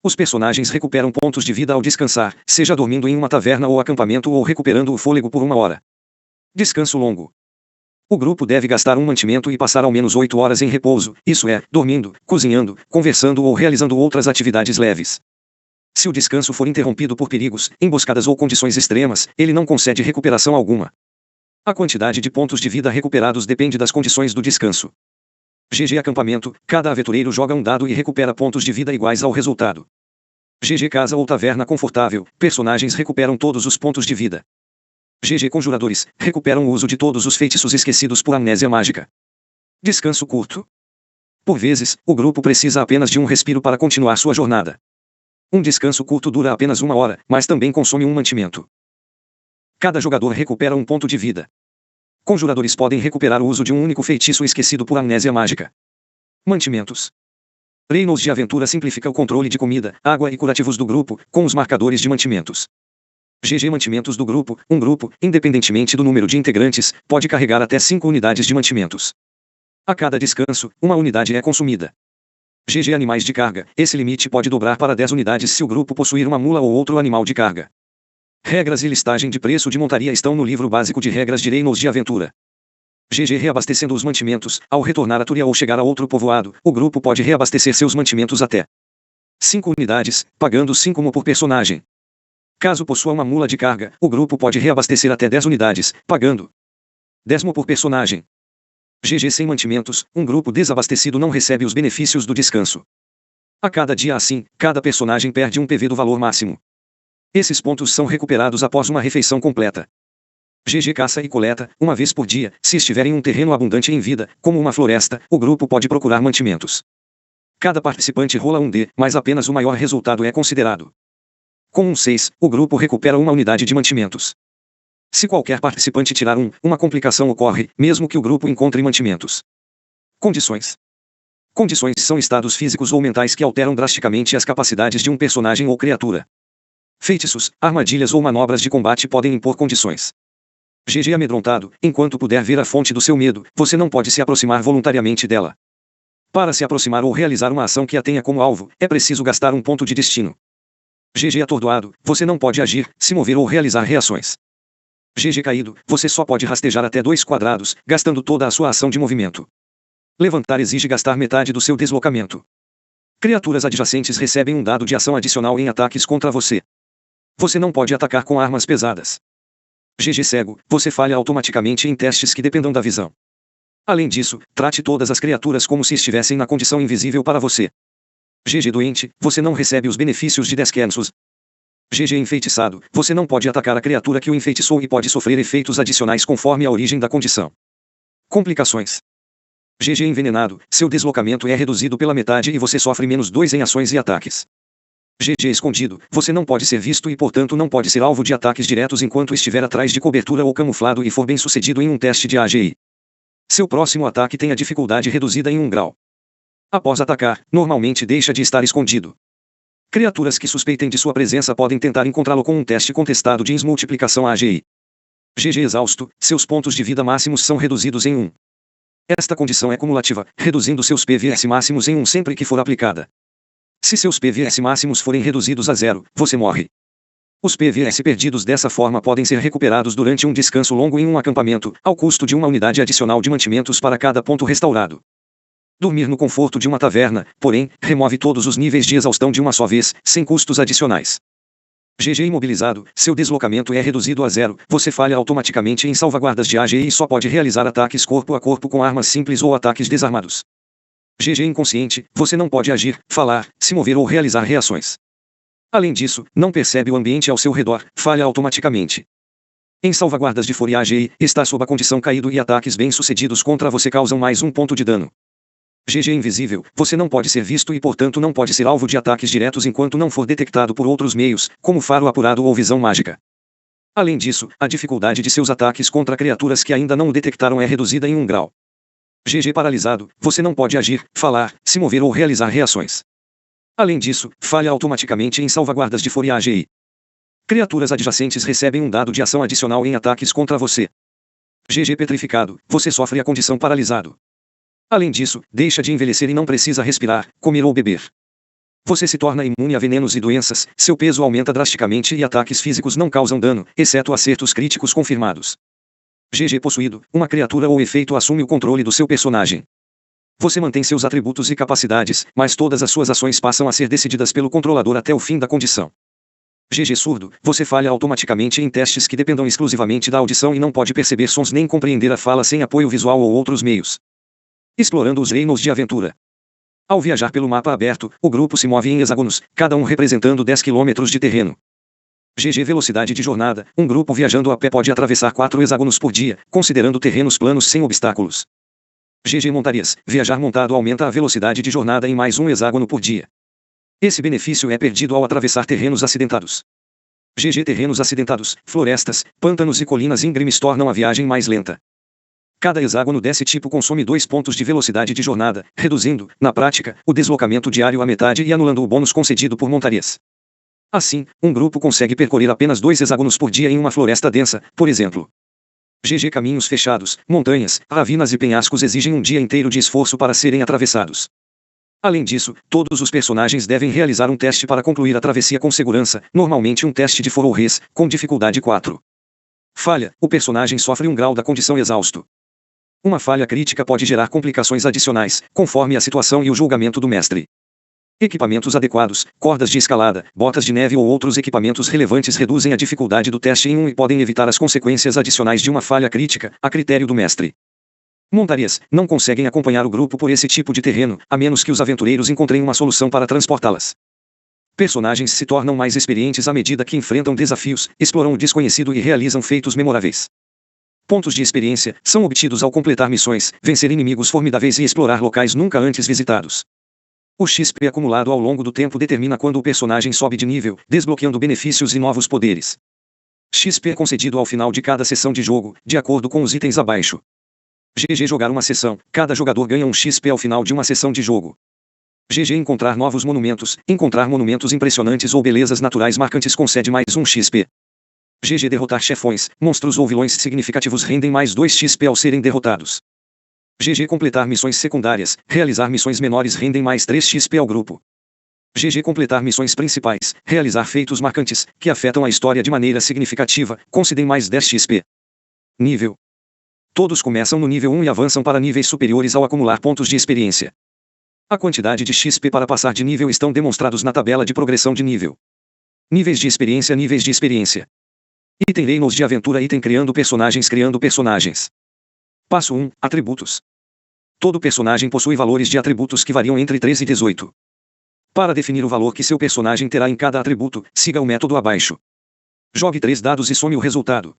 Speaker 2: Os personagens recuperam pontos de vida ao descansar, seja dormindo em uma taverna ou acampamento ou recuperando o fôlego por 1 hora. Descanso longo. O grupo deve gastar um mantimento e passar ao menos 8 horas em repouso, isso é, dormindo, cozinhando, conversando ou realizando outras atividades leves. Se o descanso for interrompido por perigos, emboscadas ou condições extremas, ele não concede recuperação alguma. A quantidade de pontos de vida recuperados depende das condições do descanso. GG acampamento, cada aventureiro joga um dado e recupera pontos de vida iguais ao resultado. GG casa ou taverna confortável, personagens recuperam todos os pontos de vida. GG conjuradores, recuperam o uso de todos os feitiços esquecidos por amnésia mágica. Descanso curto. Por vezes, o grupo precisa apenas de um respiro para continuar sua jornada. Um descanso curto dura apenas 1 hora, mas também consome um mantimento. Cada jogador recupera um ponto de vida. Conjuradores podem recuperar o uso de um único feitiço esquecido por amnésia mágica. Mantimentos. Reynolds de Aventura simplifica o controle de comida, água e curativos do grupo, com os marcadores de mantimentos. GG Mantimentos do grupo. Um grupo, independentemente do número de integrantes, pode carregar até 5 unidades de mantimentos. A cada descanso, uma unidade é consumida. GG Animais de carga. Esse limite pode dobrar para 10 unidades se o grupo possuir uma mula ou outro animal de carga. Regras e listagem de preço de montaria estão no livro básico de regras de Reynolds de Aventura. GG Reabastecendo os mantimentos. Ao retornar a Túria ou chegar a outro povoado, o grupo pode reabastecer seus mantimentos até 5 unidades, pagando 5 mo por personagem. Caso possua uma mula de carga, o grupo pode reabastecer até 10 unidades, pagando 10 mo por personagem. GG Sem mantimentos, um grupo desabastecido não recebe os benefícios do descanso. A cada dia assim, cada personagem perde um PV do valor máximo. Esses pontos são recuperados após uma refeição completa. GG Caça e coleta, uma vez por dia, se estiver em um terreno abundante em vida, como uma floresta, o grupo pode procurar mantimentos. Cada participante rola um D, mas apenas o maior resultado é considerado. Com um 6, o grupo recupera uma unidade de mantimentos. Se qualquer participante tirar uma complicação ocorre, mesmo que o grupo encontre mantimentos. Condições. Condições são estados físicos ou mentais que alteram drasticamente as capacidades de um personagem ou criatura. Feitiços, armadilhas ou manobras de combate podem impor condições. GG Amedrontado, enquanto puder ver a fonte do seu medo, você não pode se aproximar voluntariamente dela. Para se aproximar ou realizar uma ação que a tenha como alvo, é preciso gastar um ponto de destino. GG Atordoado, você não pode agir, se mover ou realizar reações. GG Caído, você só pode rastejar até 2 quadrados, gastando toda a sua ação de movimento. Levantar exige gastar metade do seu deslocamento. Criaturas adjacentes recebem um dado de ação adicional em ataques contra você. Você não pode atacar com armas pesadas. GG Cego, você falha automaticamente em testes que dependam da visão. Além disso, trate todas as criaturas como se estivessem na condição invisível para você. GG Doente, você não recebe os benefícios de descansos. GG Enfeitiçado, você não pode atacar a criatura que o enfeitiçou e pode sofrer efeitos adicionais conforme a origem da condição. Complicações. GG Envenenado, seu deslocamento é reduzido pela metade e você sofre menos 2 em ações e ataques. GG Escondido, você não pode ser visto e portanto não pode ser alvo de ataques diretos enquanto estiver atrás de cobertura ou camuflado e for bem sucedido em um teste de AGI. Seu próximo ataque tem a dificuldade reduzida em 1 grau. Após atacar, normalmente deixa de estar escondido. Criaturas que suspeitem de sua presença podem tentar encontrá-lo com um teste contestado de multiplicação AGI. GG Exausto, seus pontos de vida máximos são reduzidos em 1. Esta condição é cumulativa, reduzindo seus PVS máximos em 1 sempre que for aplicada. Se seus PVS máximos forem reduzidos a 0, você morre. Os PVS perdidos dessa forma podem ser recuperados durante um descanso longo em um acampamento, ao custo de uma unidade adicional de mantimentos para cada ponto restaurado. Dormir no conforto de uma taverna, porém, remove todos os níveis de exaustão de uma só vez, sem custos adicionais. GG imobilizado, seu deslocamento é reduzido a 0, você falha automaticamente em salvaguardas de AGI e só pode realizar ataques corpo a corpo com armas simples ou ataques desarmados. GG inconsciente, você não pode agir, falar, se mover ou realizar reações. Além disso, não percebe o ambiente ao seu redor, falha automaticamente. Em salvaguardas de Fúria AGI, está sob a condição caído e ataques bem-sucedidos contra você causam mais 1 ponto de dano. GG invisível, você não pode ser visto e portanto não pode ser alvo de ataques diretos enquanto não for detectado por outros meios, como faro apurado ou visão mágica. Além disso, a dificuldade de seus ataques contra criaturas que ainda não o detectaram é reduzida em 1 grau. GG paralisado, você não pode agir, falar, se mover ou realizar reações. Além disso, falha automaticamente em salvaguardas de Fúria AGI. Criaturas adjacentes recebem um dado de ação adicional em ataques contra você. GG petrificado, você sofre a condição paralisado. Além disso, deixa de envelhecer e não precisa respirar, comer ou beber. Você se torna imune a venenos e doenças, seu peso aumenta drasticamente e ataques físicos não causam dano, exceto acertos críticos confirmados. GG possuído, uma criatura ou efeito assume o controle do seu personagem. Você mantém seus atributos e capacidades, mas todas as suas ações passam a ser decididas pelo controlador até o fim da condição. GG surdo, você falha automaticamente em testes que dependam exclusivamente da audição e não pode perceber sons nem compreender a fala sem apoio visual ou outros meios. Explorando os reinos de aventura. Ao viajar pelo mapa aberto, o grupo se move em hexágonos, cada um representando 10 km de terreno. GG velocidade de jornada, um grupo viajando a pé pode atravessar 4 hexágonos por dia, considerando terrenos planos sem obstáculos. GG montarias, viajar montado aumenta a velocidade de jornada em mais 1 hexágono por dia. Esse benefício é perdido ao atravessar terrenos acidentados. GG terrenos acidentados, florestas, pântanos e colinas íngremes tornam a viagem mais lenta. Cada hexágono desse tipo consome 2 pontos de velocidade de jornada, reduzindo, na prática, o deslocamento diário à metade e anulando o bônus concedido por montarias. Assim, um grupo consegue percorrer apenas 2 hexágonos por dia em uma floresta densa, por exemplo. GG caminhos fechados, montanhas, ravinas e penhascos exigem um dia inteiro de esforço para serem atravessados. Além disso, todos os personagens devem realizar um teste para concluir a travessia com segurança, normalmente um teste de For ou Res, com dificuldade 4. Falha, o personagem sofre 1 grau da condição exausto. Uma falha crítica pode gerar complicações adicionais, conforme a situação e o julgamento do mestre. Equipamentos adequados, cordas de escalada, botas de neve ou outros equipamentos relevantes reduzem a dificuldade do teste em 1 e podem evitar as consequências adicionais de uma falha crítica, a critério do mestre. Montarias não conseguem acompanhar o grupo por esse tipo de terreno, a menos que os aventureiros encontrem uma solução para transportá-las. Personagens se tornam mais experientes à medida que enfrentam desafios, exploram o desconhecido e realizam feitos memoráveis. Pontos de experiência são obtidos ao completar missões, vencer inimigos formidáveis e explorar locais nunca antes visitados. O XP acumulado ao longo do tempo determina quando o personagem sobe de nível, desbloqueando benefícios e novos poderes. XP é concedido ao final de cada sessão de jogo, de acordo com os itens abaixo. GG jogar uma sessão, cada jogador ganha um XP ao final de uma sessão de jogo. GG encontrar novos monumentos, encontrar monumentos impressionantes ou belezas naturais marcantes concede mais 1 XP. GG derrotar chefões, monstros ou vilões significativos rendem mais 2 XP ao serem derrotados. GG completar missões secundárias, realizar missões menores rendem mais 3 XP ao grupo. GG completar missões principais, realizar feitos marcantes, que afetam a história de maneira significativa, concedem mais 10 XP. Nível. Todos começam no nível 1 e avançam para níveis superiores ao acumular pontos de experiência. A quantidade de XP para passar de nível estão demonstrados na tabela de progressão de nível. Níveis de experiência. Níveis de experiência. Item reinos de aventura. Item criando personagens. Criando personagens. Passo 1. Atributos. Todo personagem possui valores de atributos que variam entre 3 e 18. Para definir o valor que seu personagem terá em cada atributo, siga o método abaixo. Jogue 3 dados e some o resultado.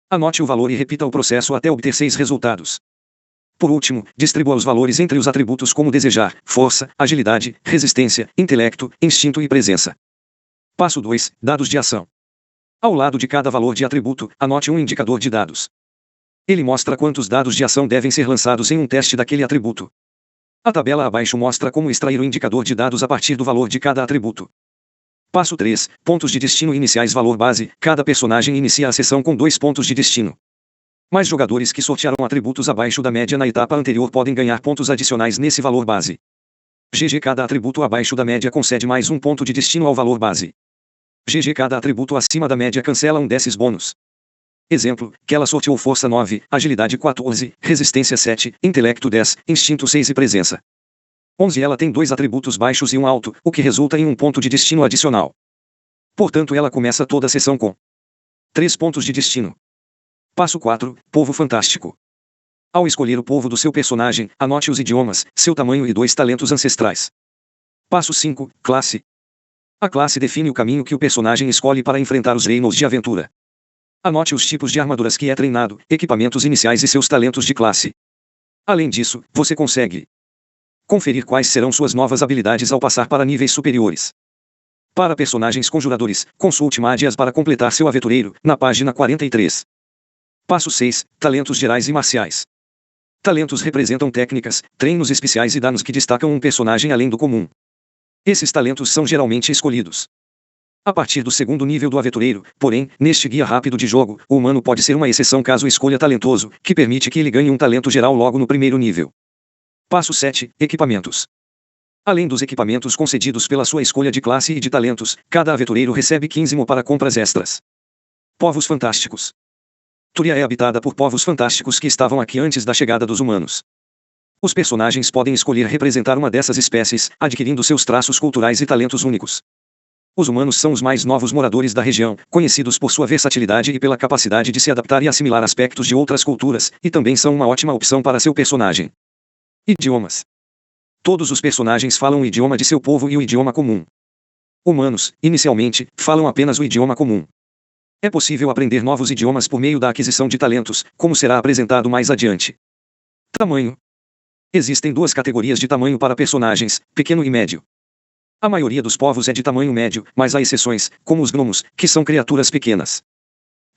Speaker 2: Anote o valor e repita o processo até obter 6 resultados. Por último, distribua os valores entre os atributos como desejar: força, agilidade, resistência, intelecto, instinto e presença. Passo 2. Dados de ação. Ao lado de cada valor de atributo, anote um indicador de dados. Ele mostra quantos dados de ação devem ser lançados em um teste daquele atributo. A tabela abaixo mostra como extrair o indicador de dados a partir do valor de cada atributo. Passo 3. Pontos de destino iniciais. Valor base. Cada personagem inicia a sessão com 2 pontos de destino. Mais jogadores que sortearam atributos abaixo da média na etapa anterior podem ganhar pontos adicionais nesse valor base. GG cada atributo abaixo da média concede mais 1 ponto de destino ao valor base. GG cada atributo acima da média cancela um desses bônus. Exemplo, que ela sorteou força 9, agilidade 14, resistência 7, intelecto 10, instinto 6 e presença 11. Ela tem 2 atributos baixos e um alto, o que resulta em um ponto de destino adicional. Portanto, ela começa toda a sessão com 3 pontos de destino. Passo 4. Povo fantástico. Ao escolher o povo do seu personagem, anote os idiomas, seu tamanho e 2 talentos ancestrais. Passo 5. Classe. A classe define o caminho que o personagem escolhe para enfrentar os reinos de aventura. Anote os tipos de armaduras que é treinado, equipamentos iniciais e seus talentos de classe. Além disso, você consegue conferir quais serão suas novas habilidades ao passar para níveis superiores. Para personagens conjuradores, consulte Magias para completar seu aventureiro, na página 43. Passo 6. Talentos gerais e marciais. Talentos representam técnicas, treinos especiais e danos que destacam um personagem além do comum. Esses talentos são geralmente escolhidos a partir do segundo nível do aventureiro, porém, neste guia rápido de jogo, o humano pode ser uma exceção caso escolha talentoso, que permite que ele ganhe um talento geral logo no primeiro nível. Passo 7. Equipamentos. Além dos equipamentos concedidos pela sua escolha de classe e de talentos, cada aventureiro recebe 15 para compras extras. Povos fantásticos. Túria é habitada por povos fantásticos que estavam aqui antes da chegada dos humanos. Os personagens podem escolher representar uma dessas espécies, adquirindo seus traços culturais e talentos únicos. Os humanos são os mais novos moradores da região, conhecidos por sua versatilidade e pela capacidade de se adaptar e assimilar aspectos de outras culturas, e também são uma ótima opção para seu personagem. Idiomas. Todos os personagens falam o idioma de seu povo e o idioma comum. Humanos, inicialmente, falam apenas o idioma comum. É possível aprender novos idiomas por meio da aquisição de talentos, como será apresentado mais adiante. Tamanho. Existem 2 categorias de tamanho para personagens, pequeno e médio. A maioria dos povos é de tamanho médio, mas há exceções, como os gnomos, que são criaturas pequenas.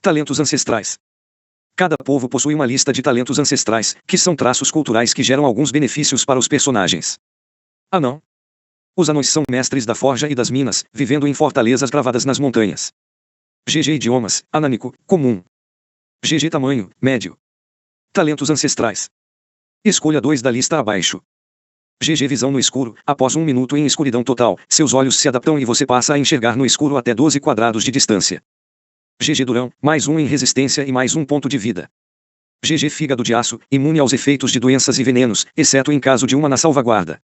Speaker 2: Talentos ancestrais. Cada povo possui uma lista de talentos ancestrais, que são traços culturais que geram alguns benefícios para os personagens. Anão. Os anões são mestres da forja e das minas, vivendo em fortalezas gravadas nas montanhas. GG idiomas, anânico, comum. GG tamanho, médio. Talentos ancestrais. Escolha 2 da lista abaixo. GG visão no escuro, após 1 minuto em escuridão total, seus olhos se adaptam e você passa a enxergar no escuro até 12 quadrados de distância. GG durão, mais 1 em resistência e mais 1 ponto de vida. GG fígado de aço, imune aos efeitos de doenças e venenos, exceto em caso de uma na salvaguarda.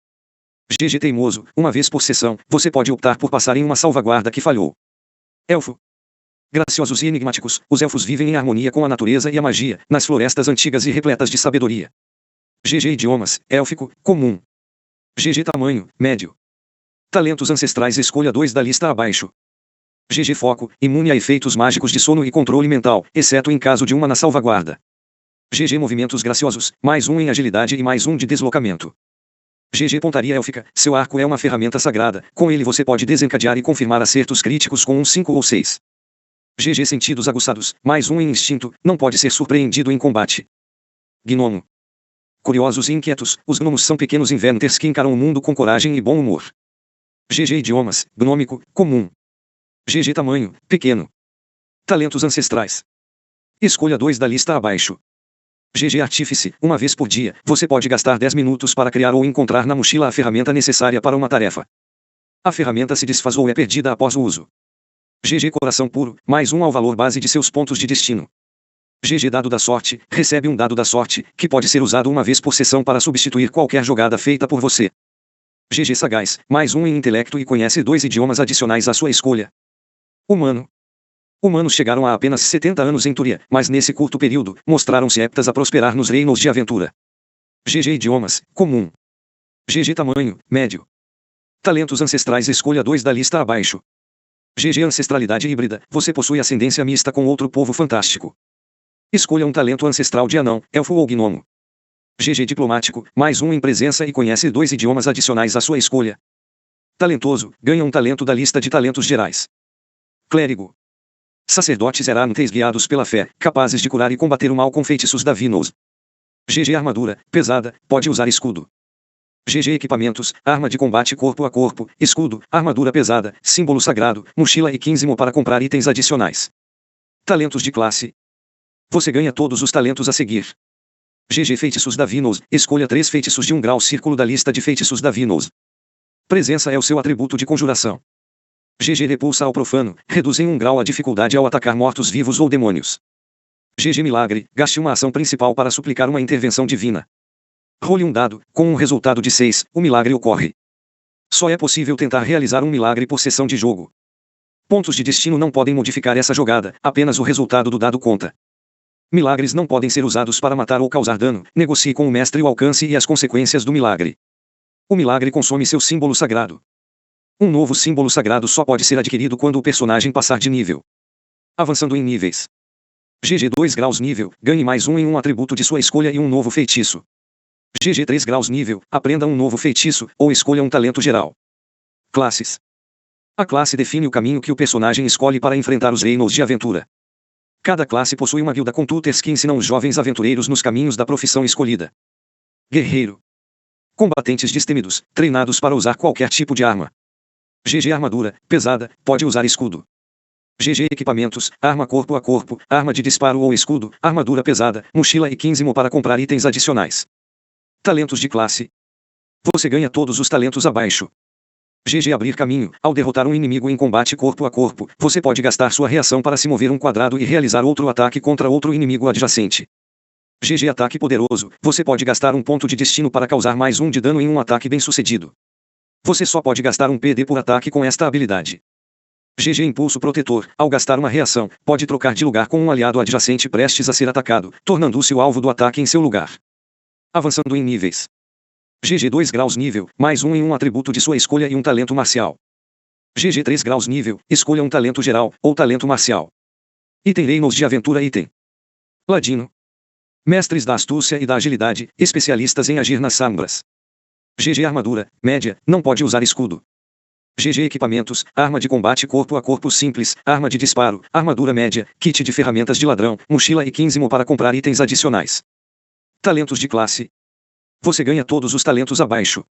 Speaker 2: GG teimoso, uma vez por sessão, você pode optar por passar em uma salvaguarda que falhou. Elfo. Graciosos e enigmáticos, os elfos vivem em harmonia com a natureza e a magia, nas florestas antigas e repletas de sabedoria. GG idiomas, élfico, comum. GG tamanho, médio. Talentos ancestrais escolha 2 da lista abaixo. GG foco, imune a efeitos mágicos de sono e controle mental, exceto em caso de uma na salvaguarda. GG movimentos graciosos, mais 1 em agilidade e mais 1 de deslocamento. GG pontaria élfica, seu arco é uma ferramenta sagrada, com ele você pode desencadear e confirmar acertos críticos com um 5 ou 6. GG sentidos aguçados, mais 1 em instinto, não pode ser surpreendido em combate. Gnomo. Curiosos e inquietos, os gnomos são pequenos inventers que encaram o mundo com coragem e bom humor. GG idiomas, gnômico, comum. GG tamanho, pequeno. Talentos ancestrais. Escolha 2 da lista abaixo. GG artífice, uma vez por dia, você pode gastar 10 minutos para criar ou encontrar na mochila a ferramenta necessária para uma tarefa. A ferramenta se desfaz ou é perdida após o uso. GG coração puro, mais 1 ao valor base de seus pontos de destino. GG dado da sorte, recebe um dado da sorte, que pode ser usado uma vez por sessão para substituir qualquer jogada feita por você. GG sagaz, mais 1 em intelecto e conhece 2 idiomas adicionais à sua escolha. Humano. Humanos chegaram a apenas 70 anos em Túria, mas nesse curto período, mostraram-se aptas a prosperar nos reinos de aventura. GG idiomas, comum. GG tamanho, médio. Talentos ancestrais escolha 2 da lista abaixo. GG ancestralidade híbrida, você possui ascendência mista com outro povo fantástico. Escolha um talento ancestral de anão, elfo ou gnomo. GG diplomático, mais 1 em presença e conhece 2 idiomas adicionais à sua escolha. Talentoso, ganha um talento da lista de talentos gerais. Clérigo. Sacerdotes errantes guiados pela fé, capazes de curar e combater o mal com feitiços divinos. GG armadura, pesada, pode usar escudo. GG equipamentos, arma de combate corpo a corpo, escudo, armadura pesada, símbolo sagrado, mochila e 15 para comprar itens adicionais. Talentos de classe. Você ganha todos os talentos a seguir. GG feitiços divinos, escolha 3 feitiços de 1 grau círculo da lista de feitiços divinos. Presença é o seu atributo de conjuração. GG repulsa ao profano, reduz em 1 grau a dificuldade ao atacar mortos-vivos ou demônios. GG milagre, gaste uma ação principal para suplicar uma intervenção divina. Role um dado, com um resultado de 6, o milagre ocorre. Só é possível tentar realizar um milagre por sessão de jogo. Pontos de destino não podem modificar essa jogada, apenas o resultado do dado conta. Milagres não podem ser usados para matar ou causar dano, negocie com o mestre o alcance e as consequências do milagre. O milagre consome seu símbolo sagrado. Um novo símbolo sagrado só pode ser adquirido quando o personagem passar de nível. Avançando em níveis. GG 2 graus nível, ganhe mais um em um atributo de sua escolha e um novo feitiço. GG 3 graus nível, aprenda um novo feitiço, ou escolha um talento geral. Classes. A classe define o caminho que o personagem escolhe para enfrentar os reinos de aventura. Cada classe possui uma guilda com tutors que ensinam os jovens aventureiros nos caminhos da profissão escolhida. Guerreiro. Combatentes destemidos, treinados para usar qualquer tipo de arma. GG armadura, pesada, pode usar escudo. GG equipamentos, arma corpo a corpo, arma de disparo ou escudo, armadura pesada, mochila e 15 para comprar itens adicionais. Talentos de classe. Você ganha todos os talentos abaixo. GG abrir caminho, ao derrotar um inimigo em combate corpo a corpo, você pode gastar sua reação para se mover um quadrado e realizar outro ataque contra outro inimigo adjacente. GG ataque poderoso, você pode gastar um ponto de destino para causar mais um de dano em um ataque bem sucedido. Você só pode gastar um PD por ataque com esta habilidade. GG impulso protetor, ao gastar uma reação, pode trocar de lugar com um aliado adjacente prestes a ser atacado, tornando-se o alvo do ataque em seu lugar. Avançando em níveis. GG 2 graus nível, mais um em um atributo de sua escolha e um talento marcial. GG 3 graus nível, escolha um talento geral, ou talento marcial. Item reinos de aventura item. Ladino. Mestres da astúcia e da agilidade, especialistas em agir nas sombras. GG armadura, média, não pode usar escudo. GG equipamentos, arma de combate corpo a corpo simples, arma de disparo, armadura média, kit de ferramentas de ladrão, mochila e 15 para comprar itens adicionais. Talentos de classe. Você ganha todos os talentos abaixo.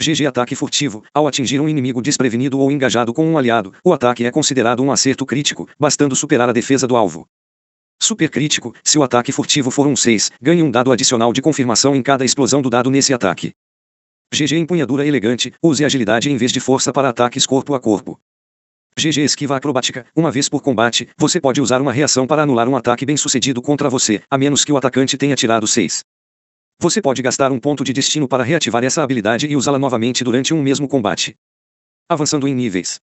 Speaker 2: GG ataque furtivo, ao atingir um inimigo desprevenido ou engajado com um aliado, o ataque é considerado um acerto crítico, bastando superar a defesa do alvo. Super crítico, se o ataque furtivo for um 6, ganhe um dado adicional de confirmação em cada explosão do dado nesse ataque. GG empunhadura elegante, use agilidade em vez de força para ataques corpo a corpo. GG esquiva acrobática, uma vez por combate, você pode usar uma reação para anular um ataque bem sucedido contra você, a menos que o atacante tenha tirado 6. Você pode gastar um ponto de destino para reativar essa habilidade e usá-la novamente durante um mesmo combate. Avançando em níveis.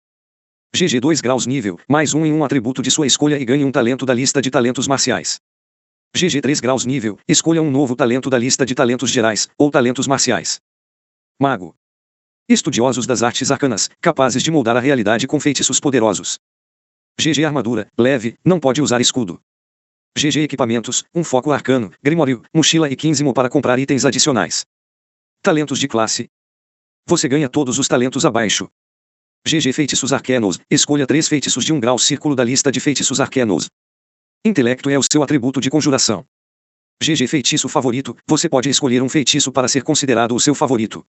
Speaker 2: GG 2 graus nível, mais um em um atributo de sua escolha e ganhe um talento da lista de talentos marciais. GG 3 graus nível, escolha um novo talento da lista de talentos gerais, ou talentos marciais. Mago. Estudiosos das artes arcanas, capazes de moldar a realidade com feitiços poderosos. GG armadura, leve, não pode usar escudo. GG equipamentos, um foco arcano, grimório, mochila e 15 para comprar itens adicionais. Talentos de classe. Você ganha todos os talentos abaixo. GG feitiços arcanos, escolha 3 feitiços de 1 grau círculo da lista de feitiços arcanos. Intelecto é o seu atributo de conjuração. GG feitiço favorito, você pode escolher um feitiço para ser considerado o seu favorito.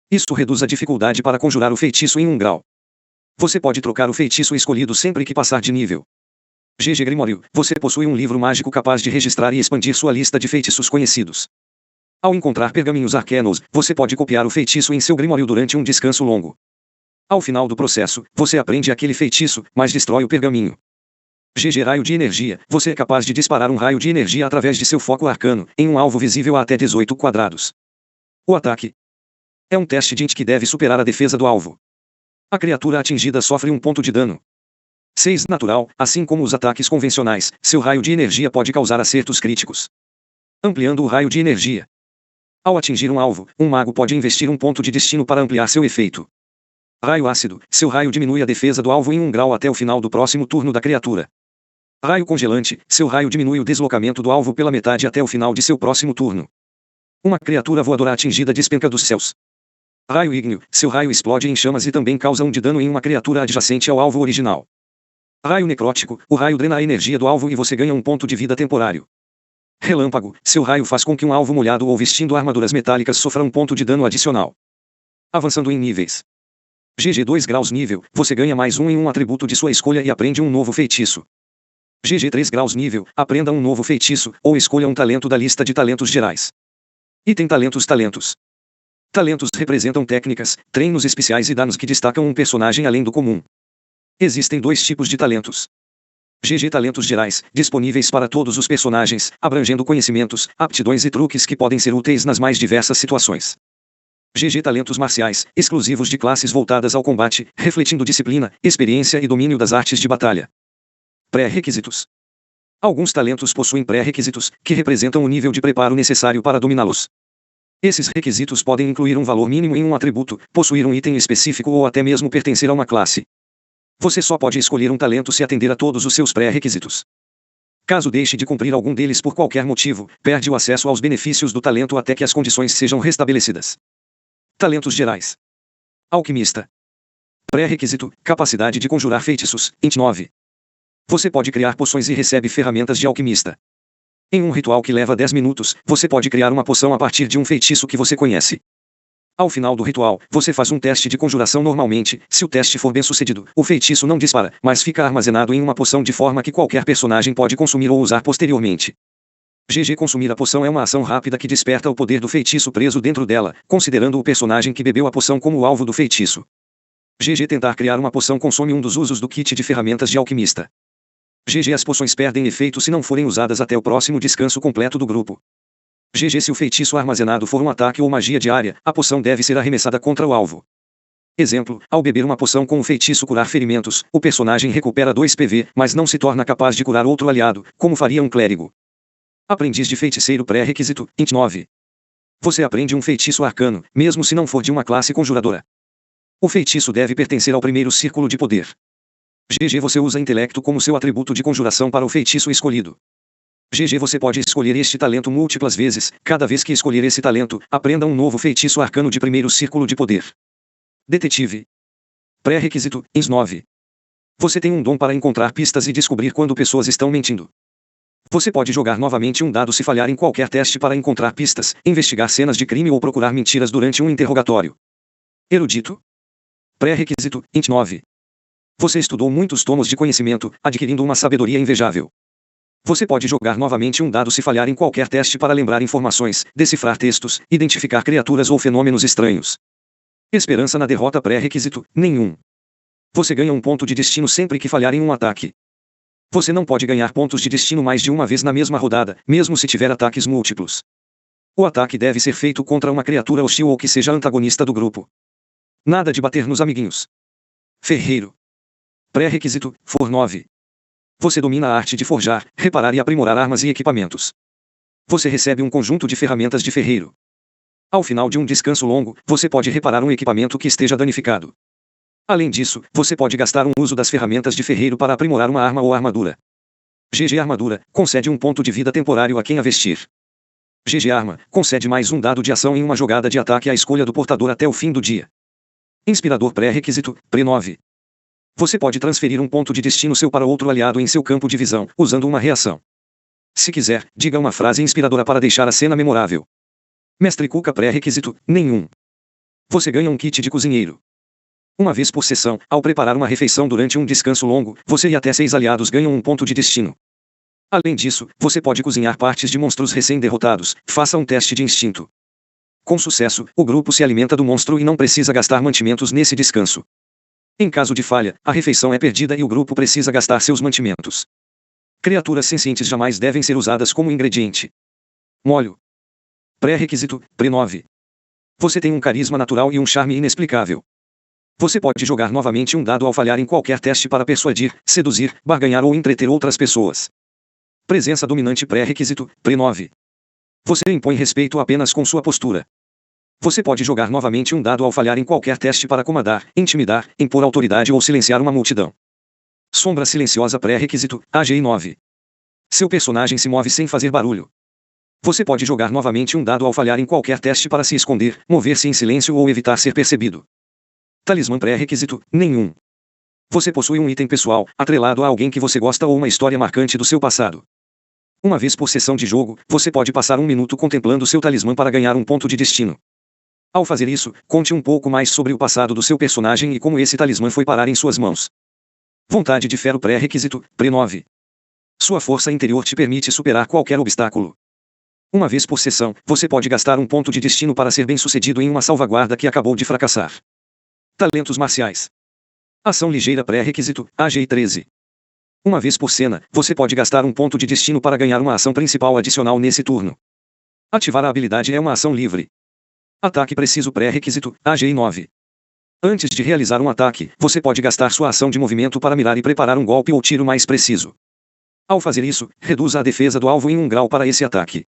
Speaker 2: Isso reduz a dificuldade para conjurar o feitiço em 1 grau. Você pode trocar o feitiço escolhido sempre que passar de nível. GG Grimório, você possui um livro mágico capaz de registrar e expandir sua lista de feitiços conhecidos. Ao encontrar pergaminhos arcanos, você pode copiar o feitiço em seu Grimório durante um descanso longo. Ao final do processo, você aprende aquele feitiço, mas destrói o pergaminho. GG Raio de Energia, você é capaz de disparar um raio de energia através de seu foco arcano, em um alvo visível a até 18 quadrados. O ataque é um teste de int que deve superar a defesa do alvo. A criatura atingida sofre um ponto de dano. 6 natural, assim como os ataques convencionais, seu raio de energia pode causar acertos críticos. Ampliando o raio de energia. Ao atingir um alvo, um mago pode investir um ponto de destino para ampliar seu efeito. Raio ácido, seu raio diminui a defesa do alvo em 1 grau até o final do próximo turno da criatura. Raio congelante, seu raio diminui o deslocamento do alvo pela metade até o final de seu próximo turno. Uma criatura voadora atingida despenca dos céus. Raio ígneo, seu raio explode em chamas e também causa 1 de dano em uma criatura adjacente ao alvo original. Raio necrótico, o raio drena a energia do alvo e você ganha um ponto de vida temporário. Relâmpago, seu raio faz com que um alvo molhado ou vestindo armaduras metálicas sofra um ponto de dano adicional. Avançando em níveis. GG 2 graus nível, você ganha mais um em um atributo de sua escolha e aprende um novo feitiço. GG 3 graus nível, aprenda um novo feitiço, ou escolha um talento da lista de talentos gerais. Item talentos. Talentos representam técnicas, treinos especiais e danos que destacam um personagem além do comum. Existem 2 tipos de talentos. GG talentos gerais, disponíveis para todos os personagens, abrangendo conhecimentos, aptidões e truques que podem ser úteis nas mais diversas situações. GG Talentos marciais, exclusivos de classes voltadas ao combate, refletindo disciplina, experiência e domínio das artes de batalha. Pré-requisitos. Alguns talentos possuem pré-requisitos, que representam o nível de preparo necessário para dominá-los. Esses requisitos podem incluir um valor mínimo em um atributo, possuir um item específico ou até mesmo pertencer a uma classe. Você só pode escolher um talento se atender a todos os seus pré-requisitos. Caso deixe de cumprir algum deles por qualquer motivo, perde o acesso aos benefícios do talento até que as condições sejam restabelecidas. Talentos gerais. Alquimista. Pré-requisito: capacidade de conjurar feitiços, int 9. Você pode criar poções e recebe ferramentas de alquimista. Em um ritual que leva 10 minutos, você pode criar uma poção a partir de um feitiço que você conhece. Ao final do ritual, você faz um teste de conjuração normalmente. Se o teste for bem sucedido, o feitiço não dispara, mas fica armazenado em uma poção de forma que qualquer personagem pode consumir ou usar posteriormente. GG consumir a poção é uma ação rápida que desperta o poder do feitiço preso dentro dela, considerando o personagem que bebeu a poção como o alvo do feitiço. GG tentar criar uma poção consome um dos usos do kit de ferramentas de alquimista. GG as poções perdem efeito se não forem usadas até o próximo descanso completo do grupo. GG se o feitiço armazenado for um ataque ou magia diária, a poção deve ser arremessada contra o alvo. Exemplo: ao beber uma poção com o feitiço curar ferimentos, o personagem recupera 2 PV, mas não se torna capaz de curar outro aliado, como faria um clérigo. Aprendiz de feiticeiro pré-requisito, int 9. Você aprende um feitiço arcano, mesmo se não for de uma classe conjuradora. O feitiço deve pertencer ao primeiro círculo de poder. GG você usa intelecto como seu atributo de conjuração para o feitiço escolhido. GG você pode escolher este talento múltiplas vezes. Cada vez que escolher esse talento, aprenda um novo feitiço arcano de primeiro círculo de poder. Detetive. Pré-requisito, int 9. Você tem um dom para encontrar pistas e descobrir quando pessoas estão mentindo. Você pode jogar novamente um dado se falhar em qualquer teste para encontrar pistas, investigar cenas de crime ou procurar mentiras durante um interrogatório. Erudito. Pré-requisito, int 9. Você estudou muitos tomos de conhecimento, adquirindo uma sabedoria invejável. Você pode jogar novamente um dado se falhar em qualquer teste para lembrar informações, decifrar textos, identificar criaturas ou fenômenos estranhos. Esperança na derrota pré-requisito, nenhum. Você ganha um ponto de destino sempre que falhar em um ataque. Você não pode ganhar pontos de destino mais de uma vez na mesma rodada, mesmo se tiver ataques múltiplos. O ataque deve ser feito contra uma criatura hostil ou que seja antagonista do grupo. Nada de bater nos amiguinhos. Ferreiro. Pré-requisito, for 9. Você domina a arte de forjar, reparar e aprimorar armas e equipamentos. Você recebe um conjunto de ferramentas de ferreiro. Ao final de um descanso longo, você pode reparar um equipamento que esteja danificado. Além disso, você pode gastar um uso das ferramentas de ferreiro para aprimorar uma arma ou armadura. GG Armadura, concede um ponto de vida temporário a quem a vestir. GG Arma, concede mais um dado de ação em uma jogada de ataque à escolha do portador até o fim do dia. Inspirador pré-requisito, pre-9. Você pode transferir um ponto de destino seu para outro aliado em seu campo de visão, usando uma reação. Se quiser, diga uma frase inspiradora para deixar a cena memorável. Mestre Cuca pré-requisito, nenhum. Você ganha um kit de cozinheiro. Uma vez por sessão, ao preparar uma refeição durante um descanso longo, você e até 6 aliados ganham um ponto de destino. Além disso, você pode cozinhar partes de monstros recém-derrotados. Faça um teste de instinto. Com sucesso, o grupo se alimenta do monstro e não precisa gastar mantimentos nesse descanso. Em caso de falha, a refeição é perdida e o grupo precisa gastar seus mantimentos. Criaturas sencientes jamais devem ser usadas como ingrediente. Molho. Pré-requisito, pre-9. Você tem um carisma natural e um charme inexplicável. Você pode jogar novamente um dado ao falhar em qualquer teste para persuadir, seduzir, barganhar ou entreter outras pessoas. Presença dominante pré-requisito, pre-9. Você impõe respeito apenas com sua postura. Você pode jogar novamente um dado ao falhar em qualquer teste para comandar, intimidar, impor autoridade ou silenciar uma multidão. Sombra silenciosa pré-requisito, AGI 9. Seu personagem se move sem fazer barulho. Você pode jogar novamente um dado ao falhar em qualquer teste para se esconder, mover-se em silêncio ou evitar ser percebido. Talismã pré-requisito, nenhum. Você possui um item pessoal, atrelado a alguém que você gosta ou uma história marcante do seu passado. Uma vez por sessão de jogo, você pode passar 1 minuto contemplando seu talismã para ganhar um ponto de destino. Ao fazer isso, conte um pouco mais sobre o passado do seu personagem e como esse talismã foi parar em suas mãos. Vontade de ferro pré-requisito, pre-9. Sua força interior te permite superar qualquer obstáculo. Uma vez por sessão, você pode gastar um ponto de destino para ser bem-sucedido em uma salvaguarda que acabou de fracassar. Talentos marciais. Ação ligeira pré-requisito, AGI 13. Uma vez por cena, você pode gastar um ponto de destino para ganhar uma ação principal adicional nesse turno. Ativar a habilidade é uma ação livre. Ataque preciso pré-requisito, AGI 9. Antes de realizar um ataque, você pode gastar sua ação de movimento para mirar e preparar um golpe ou tiro mais preciso. Ao fazer isso, reduza a defesa do alvo em 1 grau para esse ataque.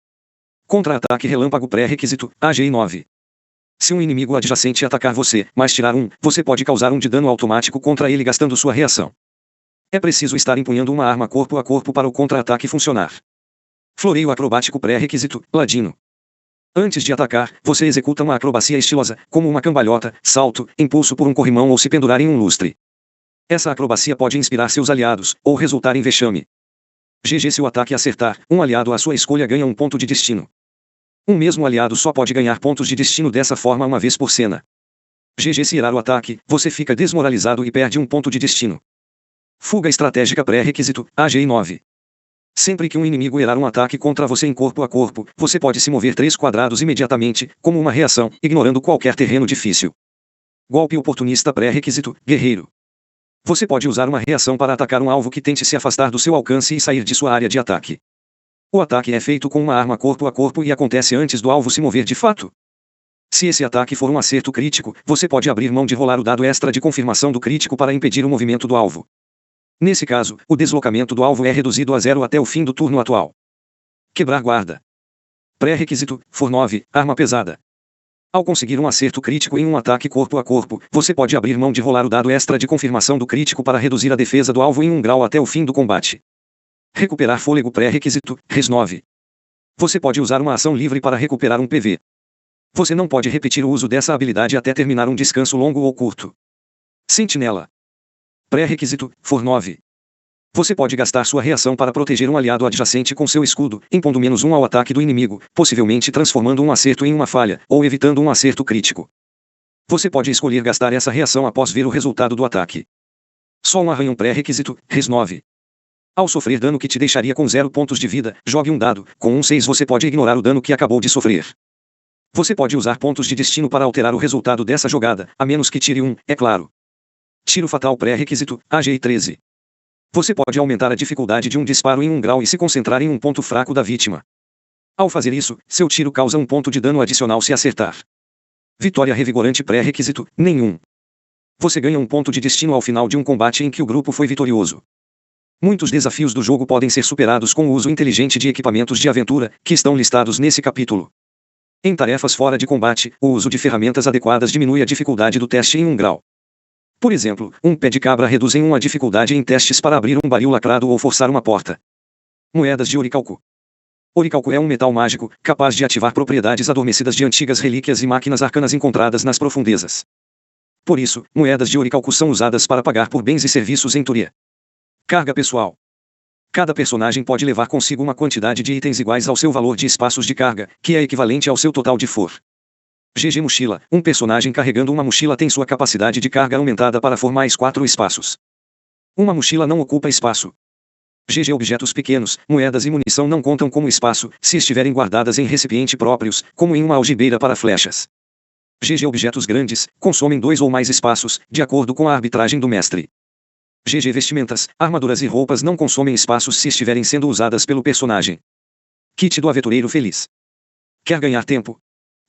Speaker 2: Contra-ataque relâmpago pré-requisito, AGI 9. Se um inimigo adjacente atacar você, mas tirar 1, você pode causar 1 de dano automático contra ele gastando sua reação. É preciso estar empunhando uma arma corpo a corpo para o contra-ataque funcionar. Floreio acrobático pré-requisito, Ladino. Antes de atacar, você executa uma acrobacia estilosa, como uma cambalhota, salto, impulso por um corrimão ou se pendurar em um lustre. Essa acrobacia pode inspirar seus aliados, ou resultar em vexame. GG. Se o ataque acertar, um aliado à sua escolha ganha 1 ponto de destino. Um mesmo aliado só pode ganhar pontos de destino dessa forma uma vez por cena. GG. Se irar o ataque, você fica desmoralizado e perde 1 ponto de destino. Fuga estratégica pré-requisito, AGI 9. Sempre que um inimigo irar um ataque contra você em corpo a corpo, você pode se mover 3 quadrados imediatamente, como uma reação, ignorando qualquer terreno difícil. Golpe oportunista pré-requisito, guerreiro. Você pode usar uma reação para atacar um alvo que tente se afastar do seu alcance e sair de sua área de ataque. O ataque é feito com uma arma corpo a corpo e acontece antes do alvo se mover de fato. Se esse ataque for um acerto crítico, você pode abrir mão de rolar o dado extra de confirmação do crítico para impedir o movimento do alvo. Nesse caso, o deslocamento do alvo é reduzido a 0 até o fim do turno atual. Quebrar guarda. Pré-requisito, for 9, arma pesada. Ao conseguir um acerto crítico em um ataque corpo a corpo, você pode abrir mão de rolar o dado extra de confirmação do crítico para reduzir a defesa do alvo em 1 grau até o fim do combate. Recuperar fôlego pré-requisito, Res 9. Você pode usar uma ação livre para recuperar um PV. Você não pode repetir o uso dessa habilidade até terminar um descanso longo ou curto. Sentinela. Pré-requisito, for 9. Você pode gastar sua reação para proteger um aliado adjacente com seu escudo, impondo -1 ao ataque do inimigo, possivelmente transformando um acerto em uma falha, ou evitando um acerto crítico. Você pode escolher gastar essa reação após ver o resultado do ataque. Só um arranhão pré-requisito, Res 9. Ao sofrer dano que te deixaria com 0 pontos de vida, jogue um dado, com um 6 você pode ignorar o dano que acabou de sofrer. Você pode usar pontos de destino para alterar o resultado dessa jogada, a menos que tire 1, é claro. Tiro fatal pré-requisito, AGI 13. Você pode aumentar a dificuldade de um disparo em 1 grau e se concentrar em um ponto fraco da vítima. Ao fazer isso, seu tiro causa 1 ponto de dano adicional se acertar. Vitória revigorante pré-requisito, nenhum. Você ganha 1 ponto de destino ao final de um combate em que o grupo foi vitorioso. Muitos desafios do jogo podem ser superados com o uso inteligente de equipamentos de aventura, que estão listados nesse capítulo. Em tarefas fora de combate, o uso de ferramentas adequadas diminui a dificuldade do teste em 1 grau. Por exemplo, um pé de cabra reduz em 1 a dificuldade em testes para abrir um baril lacrado ou forçar uma porta. Moedas de oricalco. Oricalco é um metal mágico, capaz de ativar propriedades adormecidas de antigas relíquias e máquinas arcanas encontradas nas profundezas. Por isso, moedas de oricalco são usadas para pagar por bens e serviços em Túria. Carga pessoal. Cada personagem pode levar consigo uma quantidade de itens iguais ao seu valor de espaços de carga, que é equivalente ao seu total de for. GG Mochila. Um personagem carregando uma mochila tem sua capacidade de carga aumentada para for mais 4 espaços. Uma mochila não ocupa espaço. GG Objetos pequenos, moedas e munição não contam como espaço, se estiverem guardadas em recipiente próprios, como em uma algibeira para flechas. GG Objetos grandes, consomem 2 ou mais espaços, de acordo com a arbitragem do mestre. GG Vestimentas, armaduras e roupas não consomem espaços se estiverem sendo usadas pelo personagem. Kit do Aventureiro Feliz. Quer ganhar tempo?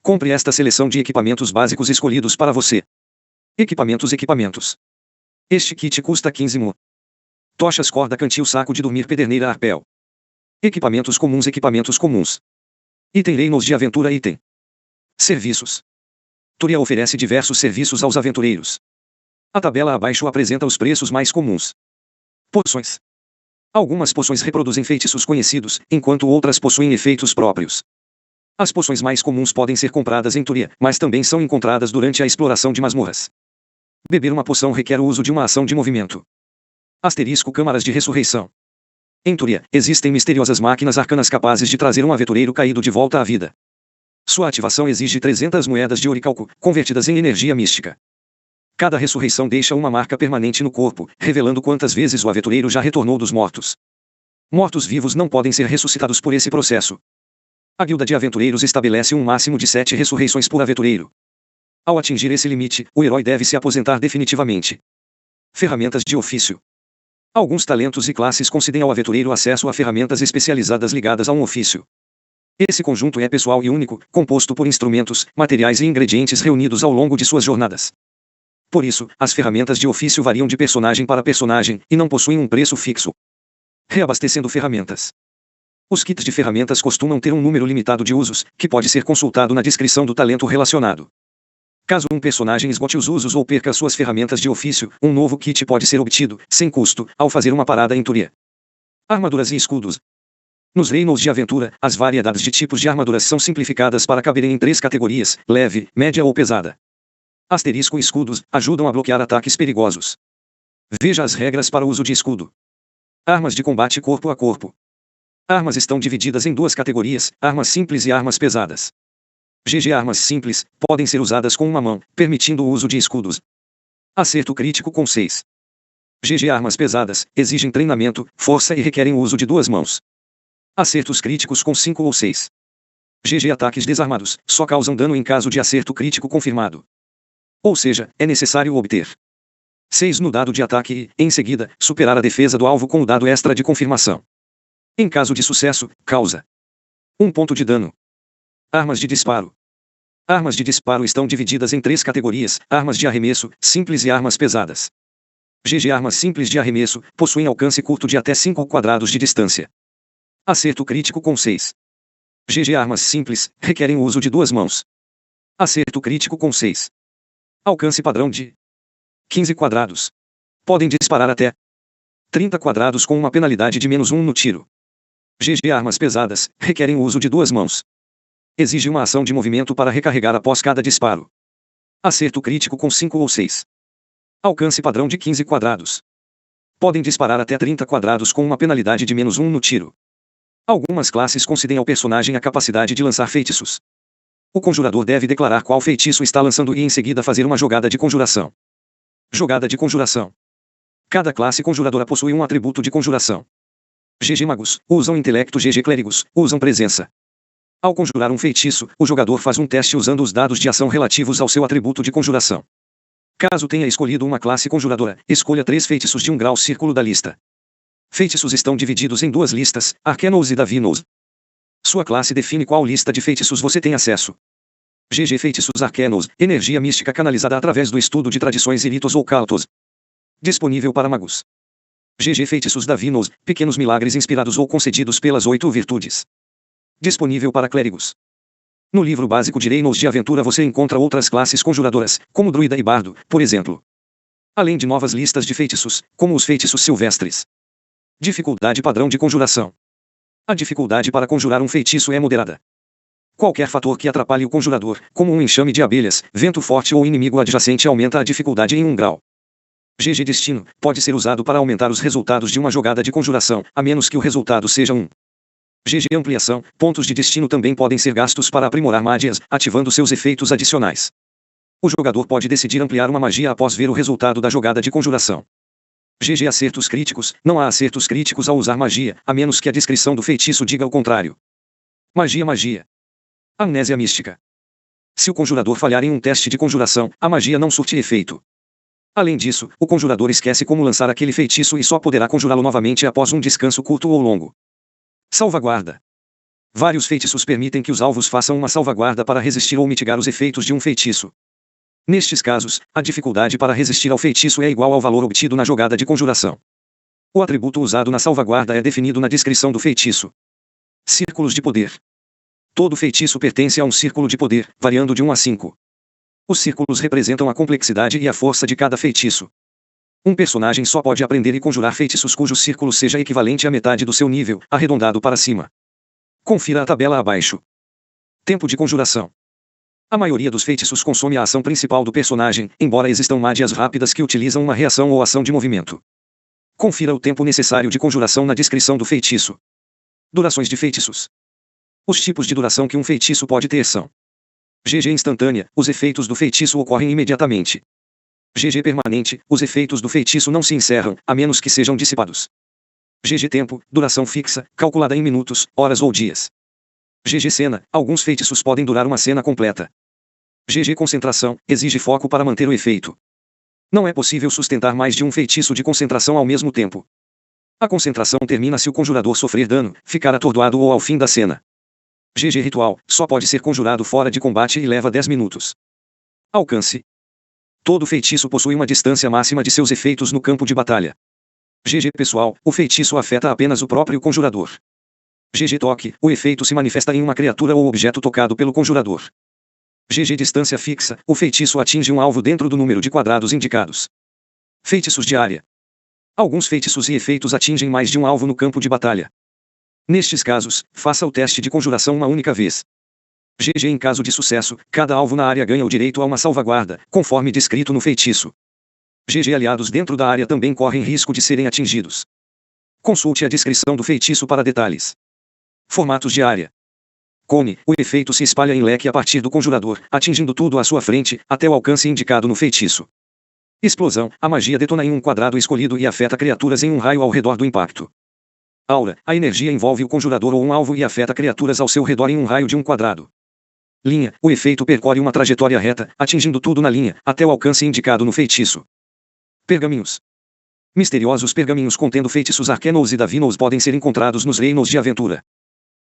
Speaker 2: Compre esta seleção de equipamentos básicos escolhidos para você. Equipamentos. Este kit custa 15 mu. Tochas corda cantil saco de dormir pederneira arpel. Equipamentos comuns. Item Reinos de aventura item. Serviços. Túria oferece diversos serviços aos aventureiros. A tabela abaixo apresenta os preços mais comuns. Poções. Algumas poções reproduzem feitiços conhecidos, enquanto outras possuem efeitos próprios. As poções mais comuns podem ser compradas em Túria, mas também são encontradas durante a exploração de masmorras. Beber uma poção requer o uso de uma ação de movimento. Asterisco Câmaras de ressurreição. Em Túria, existem misteriosas máquinas arcanas capazes de trazer um aventureiro caído de volta à vida. Sua ativação exige 300 moedas de oricalco, convertidas em energia mística. Cada ressurreição deixa uma marca permanente no corpo, revelando quantas vezes o aventureiro já retornou dos mortos. Mortos-vivos não podem ser ressuscitados por esse processo. A Guilda de Aventureiros estabelece um máximo de 7 ressurreições por aventureiro. Ao atingir esse limite, o herói deve se aposentar definitivamente. Ferramentas de ofício. Alguns talentos e classes concedem ao aventureiro acesso a ferramentas especializadas ligadas a um ofício. Esse conjunto é pessoal e único, composto por instrumentos, materiais e ingredientes reunidos ao longo de suas jornadas. Por isso, as ferramentas de ofício variam de personagem para personagem, e não possuem um preço fixo. Reabastecendo ferramentas. Os kits de ferramentas costumam ter um número limitado de usos, que pode ser consultado na descrição do talento relacionado. Caso um personagem esgote os usos ou perca suas ferramentas de ofício, um novo kit pode ser obtido, sem custo, ao fazer uma parada em Turia. Armaduras e escudos. Nos reinos de aventura, as variedades de tipos de armaduras são simplificadas para caberem em 3 categorias: leve, média ou pesada. Asterisco e escudos ajudam a bloquear ataques perigosos. Veja as regras para o uso de escudo. Armas de combate corpo a corpo. Armas estão divididas em 2 categorias: armas simples e armas pesadas. GG armas simples podem ser usadas com uma mão, permitindo o uso de escudos. Acerto crítico com 6. GG armas pesadas exigem treinamento, força e requerem o uso de 2 mãos. Acertos críticos com 5 ou 6. GG ataques desarmados só causam dano em caso de acerto crítico confirmado. Ou seja, é necessário obter 6 no dado de ataque e, em seguida, superar a defesa do alvo com o dado extra de confirmação. Em caso de sucesso, causa 1 ponto de dano. Armas de disparo. Armas de disparo estão divididas em 3 categorias: armas de arremesso, simples e armas pesadas. GG armas simples de arremesso possuem alcance curto de até 5 quadrados de distância. Acerto crítico com 6. GG armas simples requerem o uso de 2 mãos. Acerto crítico com 6. Alcance padrão de 15 quadrados. Podem disparar até 30 quadrados com uma penalidade de -1 no tiro. GG armas pesadas requerem o uso de 2 mãos. Exige uma ação de movimento para recarregar após cada disparo. Acerto crítico com 5 ou 6. Alcance padrão de 15 quadrados. Podem disparar até 30 quadrados com uma penalidade de -1 no tiro. Algumas classes concedem ao personagem a capacidade de lançar feitiços. O conjurador deve declarar qual feitiço está lançando e em seguida fazer uma jogada de conjuração. Jogada de conjuração. Cada classe conjuradora possui um atributo de conjuração. GG magos usam intelecto, GG clérigos usam presença. Ao conjurar um feitiço, o jogador faz um teste usando os dados de ação relativos ao seu atributo de conjuração. Caso tenha escolhido uma classe conjuradora, escolha 3 feitiços de um grau círculo da lista. Feitiços estão divididos em 2 listas, Arcanos e Divinos. Sua classe define qual lista de feitiços você tem acesso. GG Feitiços Arcanos, energia mística canalizada através do estudo de tradições e ritos ocultos. Disponível para magos. GG Feitiços Divinos, pequenos milagres inspirados ou concedidos pelas 8 virtudes. Disponível para clérigos. No livro básico de reinos de aventura você encontra outras classes conjuradoras, como druida e bardo, por exemplo. Além de novas listas de feitiços, como os feitiços silvestres. Dificuldade padrão de conjuração. A dificuldade para conjurar um feitiço é moderada. Qualquer fator que atrapalhe o conjurador, como um enxame de abelhas, vento forte ou inimigo adjacente aumenta a dificuldade em 1 grau. GG Destino pode ser usado para aumentar os resultados de uma jogada de conjuração, a menos que o resultado seja 1. GG Ampliação, pontos de destino também podem ser gastos para aprimorar magias, ativando seus efeitos adicionais. O jogador pode decidir ampliar uma magia após ver o resultado da jogada de conjuração. GG Acertos críticos, não há acertos críticos ao usar magia, a menos que a descrição do feitiço diga o contrário. Magia. Amnésia mística. Se o conjurador falhar em um teste de conjuração, a magia não surte efeito. Além disso, o conjurador esquece como lançar aquele feitiço e só poderá conjurá-lo novamente após um descanso curto ou longo. Salvaguarda. Vários feitiços permitem que os alvos façam uma salvaguarda para resistir ou mitigar os efeitos de um feitiço. Nestes casos, a dificuldade para resistir ao feitiço é igual ao valor obtido na jogada de conjuração. O atributo usado na salvaguarda é definido na descrição do feitiço. Círculos de poder. Todo feitiço pertence a um círculo de poder, variando de 1 a 5. Os círculos representam a complexidade e a força de cada feitiço. Um personagem só pode aprender e conjurar feitiços cujo círculo seja equivalente à metade do seu nível, arredondado para cima. Confira a tabela abaixo. Tempo de conjuração. A maioria dos feitiços consome a ação principal do personagem, embora existam magias rápidas que utilizam uma reação ou ação de movimento. Confira o tempo necessário de conjuração na descrição do feitiço. Durações de feitiços. Os tipos de duração que um feitiço pode ter são: GG instantânea, os efeitos do feitiço ocorrem imediatamente. GG permanente, os efeitos do feitiço não se encerram, a menos que sejam dissipados. GG tempo, duração fixa, calculada em minutos, horas ou dias. GG cena, alguns feitiços podem durar uma cena completa. GG concentração, exige foco para manter o efeito. Não é possível sustentar mais de um feitiço de concentração ao mesmo tempo. A concentração termina se o conjurador sofrer dano, ficar atordoado ou ao fim da cena. GG Ritual, só pode ser conjurado fora de combate e leva 10 minutos. Alcance. Todo feitiço possui uma distância máxima de seus efeitos no campo de batalha. GG Pessoal, o feitiço afeta apenas o próprio conjurador. GG Toque, o efeito se manifesta em uma criatura ou objeto tocado pelo conjurador. GG Distância Fixa, o feitiço atinge um alvo dentro do número de quadrados indicados. Feitiços de área. Alguns feitiços e efeitos atingem mais de um alvo no campo de batalha. Nestes casos, faça o teste de conjuração uma única vez. GG Em caso de sucesso, cada alvo na área ganha o direito a uma salvaguarda, conforme descrito no feitiço. GG Aliados dentro da área também correm risco de serem atingidos. Consulte a descrição do feitiço para detalhes. Formatos de área. Cone, o efeito se espalha em leque a partir do conjurador, atingindo tudo à sua frente, até o alcance indicado no feitiço. Explosão, a magia detona em um quadrado escolhido e afeta criaturas em um raio ao redor do impacto. Aura, a energia envolve o conjurador ou um alvo e afeta criaturas ao seu redor em um raio de um quadrado. Linha, o efeito percorre uma trajetória reta, atingindo tudo na linha, até o alcance indicado no feitiço. Pergaminhos. Misteriosos pergaminhos contendo feitiços arcanos e divinos podem ser encontrados nos reinos de aventura.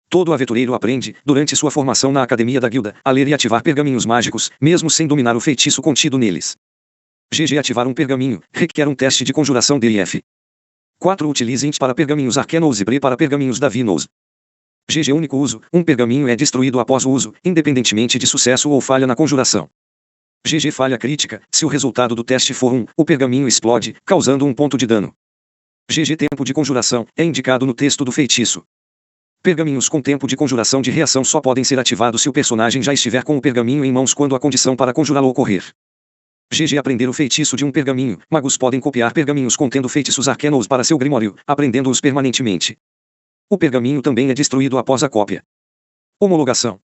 Speaker 2: Todo aventureiro aprende, durante sua formação na academia da guilda, a ler e ativar pergaminhos mágicos, mesmo sem dominar o feitiço contido neles. GG Ativar um pergaminho, requer um teste de conjuração DIF. 4 Utilize int para pergaminhos arcanos e bre para pergaminhos divinos. GG Único uso, um pergaminho é destruído após o uso, independentemente de sucesso ou falha na conjuração. GG Falha crítica, se o resultado do teste for 1, o pergaminho explode, causando 1 ponto de dano. GG Tempo de conjuração, é indicado no texto do feitiço. Pergaminhos com tempo de conjuração de reação só podem ser ativados se o personagem já estiver com o pergaminho em mãos quando a condição para conjurá-lo ocorrer. GG Aprender o feitiço de um pergaminho, magos podem copiar pergaminhos contendo feitiços arcanos para seu grimório, aprendendo-os permanentemente. O pergaminho também é destruído após a cópia. Homologação.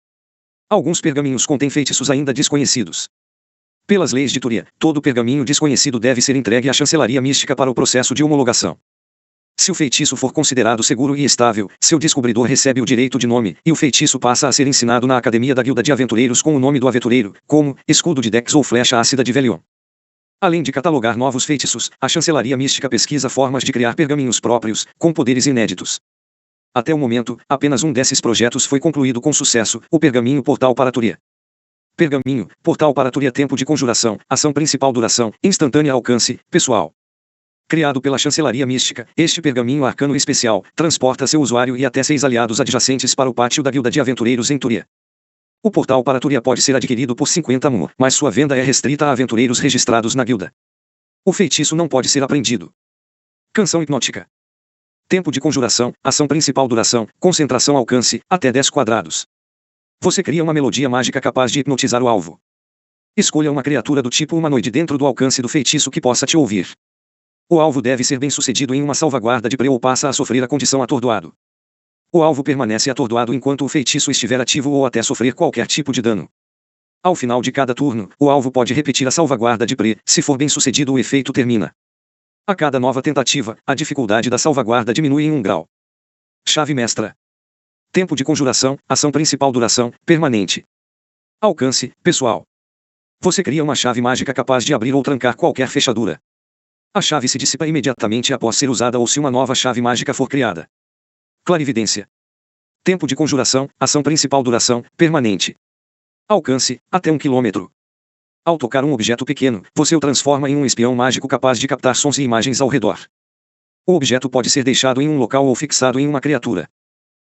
Speaker 2: Alguns pergaminhos contêm feitiços ainda desconhecidos. Pelas leis de Turia, todo pergaminho desconhecido deve ser entregue à chancelaria mística para o processo de homologação. Se o feitiço for considerado seguro e estável, seu descobridor recebe o direito de nome, e o feitiço passa a ser ensinado na Academia da Guilda de Aventureiros com o nome do aventureiro, como Escudo de Dex ou Flecha Ácida de Velion. Além de catalogar novos feitiços, a chancelaria mística pesquisa formas de criar pergaminhos próprios, com poderes inéditos. Até o momento, apenas um desses projetos foi concluído com sucesso, o Pergaminho Portal para Turia. Pergaminho, Portal para Turia Tempo de conjuração, ação principal duração, instantânea alcance, pessoal. Criado pela chancelaria mística, este pergaminho arcano especial, transporta seu usuário e até 6 aliados adjacentes para o pátio da Guilda de Aventureiros em Turia. O portal para Turia pode ser adquirido por 50 mu, mas sua venda é restrita a aventureiros registrados na guilda. O feitiço não pode ser aprendido. Canção hipnótica. Tempo de conjuração, ação principal duração, concentração alcance, até 10 quadrados. Você cria uma melodia mágica capaz de hipnotizar o alvo. Escolha uma criatura do tipo humanoide dentro do alcance do feitiço que possa te ouvir. O alvo deve ser bem sucedido em uma salvaguarda de pre ou passa a sofrer a condição atordoado. O alvo permanece atordoado enquanto o feitiço estiver ativo ou até sofrer qualquer tipo de dano. Ao final de cada turno, o alvo pode repetir a salvaguarda de pre, se for bem sucedido o efeito termina. A cada nova tentativa, a dificuldade da salvaguarda diminui em 1 grau. Chave mestra. Tempo de conjuração, ação principal duração, permanente. Alcance, pessoal. Você cria uma chave mágica capaz de abrir ou trancar qualquer fechadura. A chave se dissipa imediatamente após ser usada ou se uma nova chave mágica for criada. Clarividência. Tempo de conjuração, ação principal duração, permanente. Alcance, até 1 km. Ao tocar um objeto pequeno, você o transforma em um espião mágico capaz de captar sons e imagens ao redor. O objeto pode ser deixado em um local ou fixado em uma criatura.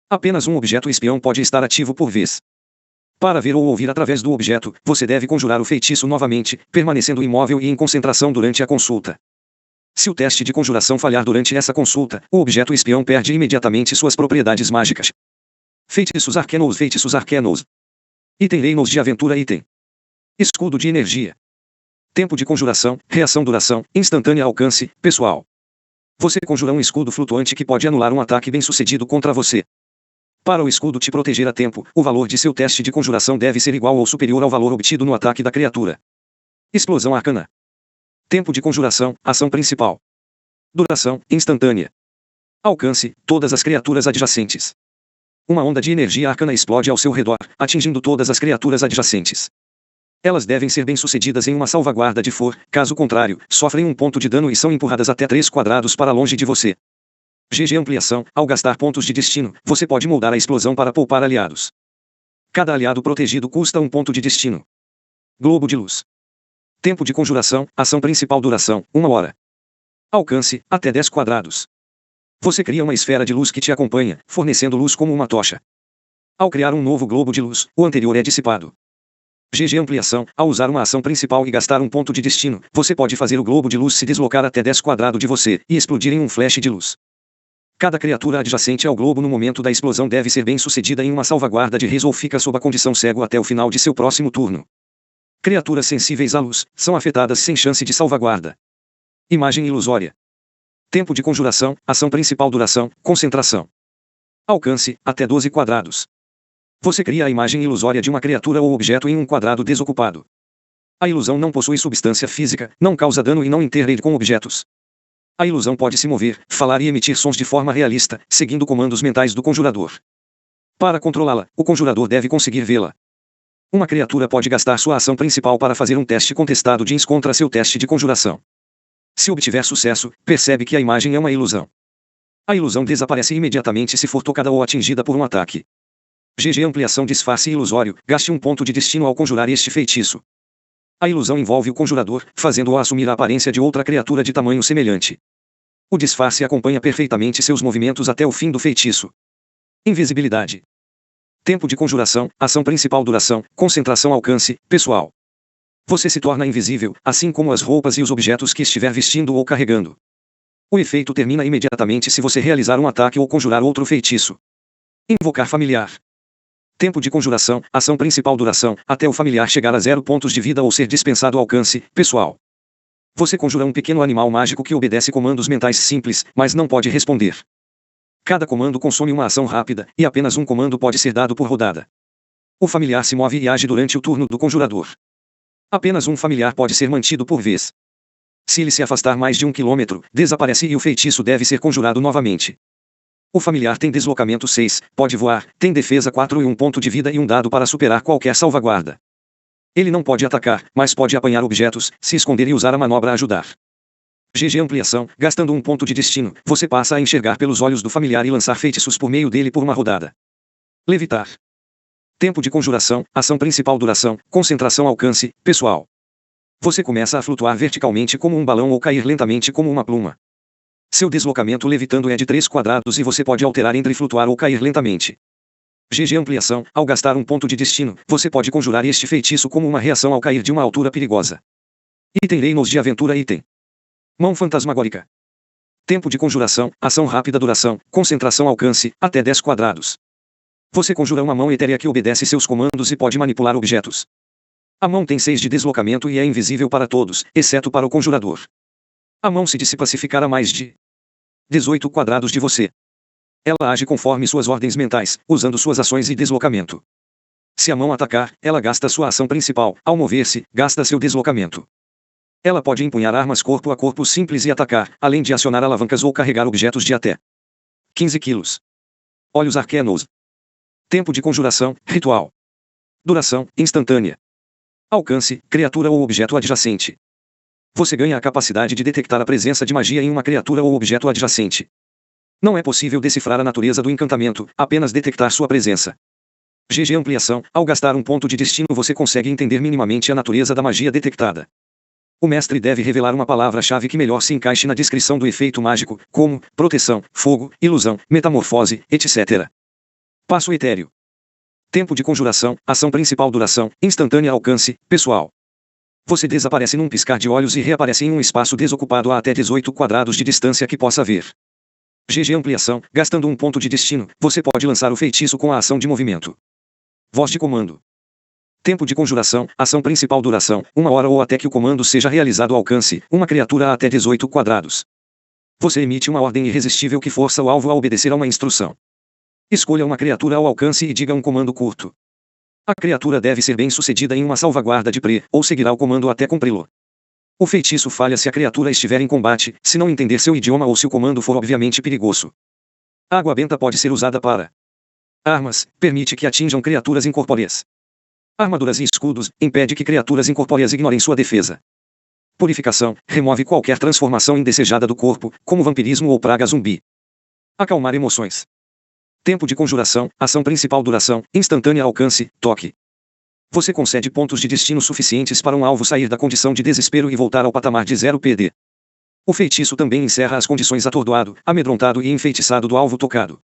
Speaker 2: Apenas um objeto espião pode estar ativo por vez. Para ver ou ouvir através do objeto, você deve conjurar o feitiço novamente, permanecendo imóvel e em concentração durante a consulta. Se o teste de conjuração falhar durante essa consulta, o objeto espião perde imediatamente suas propriedades mágicas. Feitiços arcanos. Item reinos de aventura item. Escudo de energia. Tempo de conjuração, reação duração, instantânea alcance, pessoal. Você conjura um escudo flutuante que pode anular um ataque bem-sucedido contra você. Para o escudo te proteger a tempo, o valor de seu teste de conjuração deve ser igual ou superior ao valor obtido no ataque da criatura. Explosão arcana. Tempo de conjuração, ação principal. Duração, instantânea. Alcance, todas as criaturas adjacentes. Uma onda de energia arcana explode ao seu redor, atingindo todas as criaturas adjacentes. Elas devem ser bem-sucedidas em uma salvaguarda de for, caso contrário, sofrem 1 ponto de dano e são empurradas até 3 quadrados para longe de você. GG Ampliação, ao gastar pontos de destino, você pode moldar a explosão para poupar aliados. Cada aliado protegido custa um ponto de destino. Globo de luz. Tempo de conjuração, ação principal duração, 1 hora. Alcance, até 10 quadrados. Você cria uma esfera de luz que te acompanha, fornecendo luz como uma tocha. Ao criar um novo globo de luz, o anterior é dissipado. GG Ampliação. Ao usar uma ação principal e gastar um ponto de destino, você pode fazer o globo de luz se deslocar até 10 quadrados de você, e explodir em um flash de luz. Cada criatura adjacente ao globo no momento da explosão deve ser bem sucedida em uma salvaguarda de res ou fica sob a condição cego até o final de seu próximo turno. Criaturas sensíveis à luz são afetadas sem chance de salvaguarda. Imagem ilusória. Tempo de conjuração, ação principal duração, concentração. Alcance, até 12 quadrados. Você cria a imagem ilusória de uma criatura ou objeto em um quadrado desocupado. A ilusão não possui substância física, não causa dano e não interage com objetos. A ilusão pode se mover, falar e emitir sons de forma realista, seguindo comandos mentais do conjurador. Para controlá-la, o conjurador deve conseguir vê-la. Uma criatura pode gastar sua ação principal para fazer um teste contestado de contra seu teste de conjuração. Se obtiver sucesso, percebe que a imagem é uma ilusão. A ilusão desaparece imediatamente se for tocada ou atingida por um ataque. GG Ampliação Disfarce ilusório. Gaste um ponto de destino ao conjurar este feitiço. A ilusão envolve o conjurador, fazendo-o assumir a aparência de outra criatura de tamanho semelhante. O disfarce acompanha perfeitamente seus movimentos até o fim do feitiço. Invisibilidade. Tempo de conjuração, ação principal duração, concentração alcance, pessoal. Você se torna invisível, assim como as roupas e os objetos que estiver vestindo ou carregando. O efeito termina imediatamente se você realizar um ataque ou conjurar outro feitiço. Invocar familiar. Tempo de conjuração, ação principal duração, até o familiar chegar a 0 pontos de vida ou ser dispensado alcance, pessoal. Você conjura um pequeno animal mágico que obedece comandos mentais simples, mas não pode responder. Cada comando consome uma ação rápida, e apenas um comando pode ser dado por rodada. O familiar se move e age durante o turno do conjurador. Apenas um familiar pode ser mantido por vez. Se ele se afastar mais de 1 quilômetro, desaparece e o feitiço deve ser conjurado novamente. O familiar tem deslocamento 6, pode voar, tem defesa 4 e um ponto de vida e um dado para superar qualquer salvaguarda. Ele não pode atacar, mas pode apanhar objetos, se esconder e usar a manobra a ajudar. GG Ampliação. Gastando um ponto de destino, você passa a enxergar pelos olhos do familiar e lançar feitiços por meio dele por uma rodada. Levitar. Tempo de conjuração, ação principal duração, concentração alcance, pessoal. Você começa a flutuar verticalmente como um balão ou cair lentamente como uma pluma. Seu deslocamento levitando é de 3 quadrados e você pode alterar entre flutuar ou cair lentamente. GG Ampliação. Ao gastar um ponto de destino, você pode conjurar este feitiço como uma reação ao cair de uma altura perigosa. Item Reinos de Aventura. Item Mão Fantasmagórica. Tempo de conjuração, ação rápida duração, concentração alcance, até 10 quadrados. Você conjura uma mão etérea que obedece seus comandos e pode manipular objetos. A mão tem 6 de deslocamento e é invisível para todos, exceto para o conjurador. A mão se dissipa se ficar a mais de 18 quadrados de você. Ela age conforme suas ordens mentais, usando suas ações e deslocamento. Se a mão atacar, ela gasta sua ação principal, ao mover-se, gasta seu deslocamento. Ela pode empunhar armas corpo a corpo simples e atacar, além de acionar alavancas ou carregar objetos de até 15 quilos. Olhos arcanos. Tempo de conjuração, ritual. Duração, instantânea. Alcance, criatura ou objeto adjacente. Você ganha a capacidade de detectar a presença de magia em uma criatura ou objeto adjacente. Não é possível decifrar a natureza do encantamento, apenas detectar sua presença. GG Ampliação. Ao gastar um ponto de destino você consegue entender minimamente a natureza da magia detectada. O mestre deve revelar uma palavra-chave que melhor se encaixe na descrição do efeito mágico, como proteção, fogo, ilusão, metamorfose, etc. Passo etéreo. Tempo de conjuração, ação principal duração, instantânea alcance, pessoal. Você desaparece num piscar de olhos e reaparece em um espaço desocupado a até 18 quadrados de distância que possa ver. GG Ampliação. Gastando um ponto de destino, você pode lançar o feitiço com a ação de movimento. Voz de comando. Tempo de conjuração, ação principal duração, 1 hora ou até que o comando seja realizado alcance, uma criatura a até 18 quadrados. Você emite uma ordem irresistível que força o alvo a obedecer a uma instrução. Escolha uma criatura ao alcance e diga um comando curto. A criatura deve ser bem sucedida em uma salvaguarda de pre, ou seguirá o comando até cumpri-lo. O feitiço falha se a criatura estiver em combate, se não entender seu idioma ou se o comando for obviamente perigoso. A água benta pode ser usada para armas, permite que atinjam criaturas incorpóreas. Armaduras e escudos, impede que criaturas incorpóreas ignorem sua defesa. Purificação, remove qualquer transformação indesejada do corpo, como vampirismo ou praga zumbi. Acalmar emoções. Tempo de conjuração, ação principal duração, instantânea alcance, toque. Você concede pontos de destino suficientes para um alvo sair da condição de desespero e voltar ao patamar de 0 PD. O feitiço também encerra as condições atordoado, amedrontado e enfeitiçado do alvo tocado.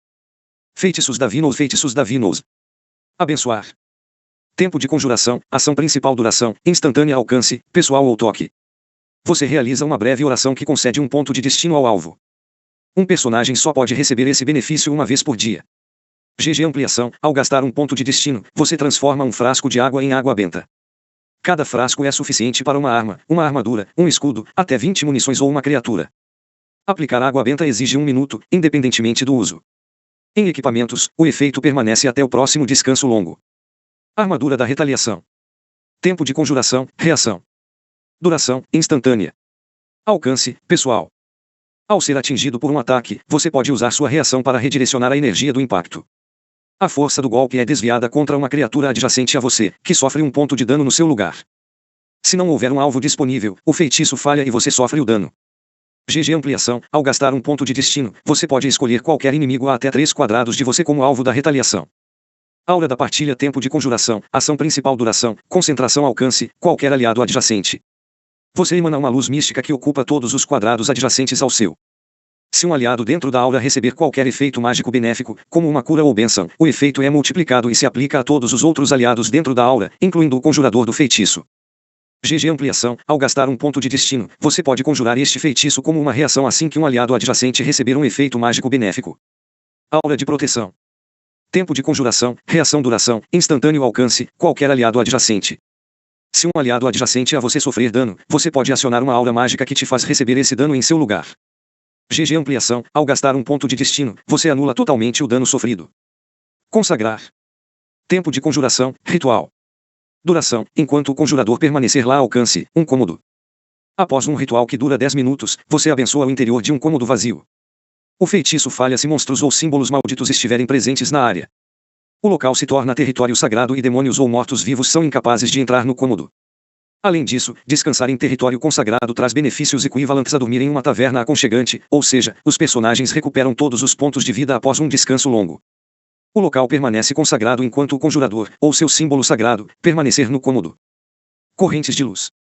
Speaker 2: Feitiços Davinos. Abençoar. Tempo de conjuração, ação principal duração, instantânea alcance, pessoal ou toque. Você realiza uma breve oração que concede um ponto de destino ao alvo. Um personagem só pode receber esse benefício uma vez por dia. GG Ampliação, ao gastar um ponto de destino, você transforma um frasco de água em água benta. Cada frasco é suficiente para uma arma, uma armadura, um escudo, até 20 munições ou uma criatura. Aplicar água benta exige 1 minuto, independentemente do uso. Em equipamentos, o efeito permanece até o próximo descanso longo. Armadura da retaliação. Tempo de conjuração, reação. Duração, instantânea. Alcance, pessoal. Ao ser atingido por um ataque, você pode usar sua reação para redirecionar a energia do impacto. A força do golpe é desviada contra uma criatura adjacente a você, que sofre um ponto de dano no seu lugar. Se não houver um alvo disponível, o feitiço falha e você sofre o dano. GG Ampliação, ao gastar um ponto de destino, você pode escolher qualquer inimigo a até 3 quadrados de você como alvo da retaliação. Aura da partilha. Tempo de conjuração, ação principal duração, concentração alcance, qualquer aliado adjacente. Você emana uma luz mística que ocupa todos os quadrados adjacentes ao seu. Se um aliado dentro da aura receber qualquer efeito mágico benéfico, como uma cura ou bênção, o efeito é multiplicado e se aplica a todos os outros aliados dentro da aura, incluindo o conjurador do feitiço. GG Ampliação, ao gastar um ponto de destino, você pode conjurar este feitiço como uma reação assim que um aliado adjacente receber um efeito mágico benéfico. Aura de proteção. Tempo de conjuração, reação duração, instantâneo alcance, qualquer aliado adjacente. Se um aliado adjacente a você sofrer dano, você pode acionar uma aura mágica que te faz receber esse dano em seu lugar. GG Ampliação, ao gastar um ponto de destino, você anula totalmente o dano sofrido. Consagrar. Tempo de conjuração, ritual. Duração, enquanto o conjurador permanecer lá alcance, um cômodo. Após um ritual que dura 10 minutos, você abençoa o interior de um cômodo vazio. O feitiço falha se monstros ou símbolos malditos estiverem presentes na área. O local se torna território sagrado e demônios ou mortos-vivos são incapazes de entrar no cômodo. Além disso, descansar em território consagrado traz benefícios equivalentes a dormir em uma taverna aconchegante, ou seja, os personagens recuperam todos os pontos de vida após um descanso longo. O local permanece consagrado enquanto o conjurador, ou seu símbolo sagrado, permanecer no cômodo. Correntes de luz.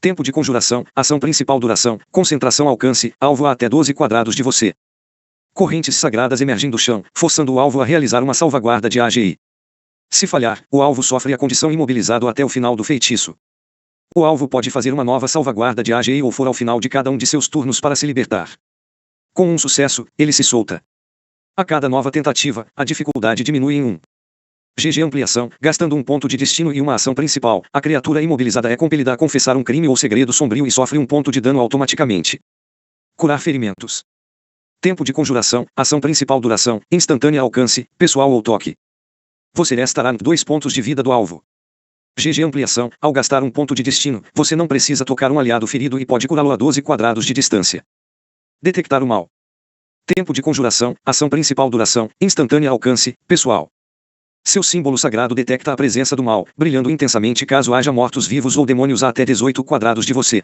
Speaker 2: Tempo de conjuração, ação principal duração, concentração alcance, alvo a até 12 quadrados de você. Correntes sagradas emergem do chão, forçando o alvo a realizar uma salvaguarda de AGI. Se falhar, o alvo sofre a condição imobilizado até o final do feitiço. O alvo pode fazer uma nova salvaguarda de AGI ou for ao final de cada um de seus turnos para se libertar. Com um sucesso, ele se solta. A cada nova tentativa, a dificuldade diminui em 1. GG Ampliação, gastando um ponto de destino e uma ação principal, a criatura imobilizada é compelida a confessar um crime ou segredo sombrio e sofre um ponto de dano automaticamente. Curar ferimentos. Tempo de conjuração, ação principal duração, instantânea alcance, pessoal ou toque. Você restará 2 pontos de vida do alvo. GG Ampliação, ao gastar um ponto de destino, você não precisa tocar um aliado ferido e pode curá-lo a 12 quadrados de distância. Detectar o mal. Tempo de conjuração, ação principal duração, instantânea alcance, pessoal. Seu símbolo sagrado detecta a presença do mal, brilhando intensamente caso haja mortos-vivos ou demônios a até 18 quadrados de você.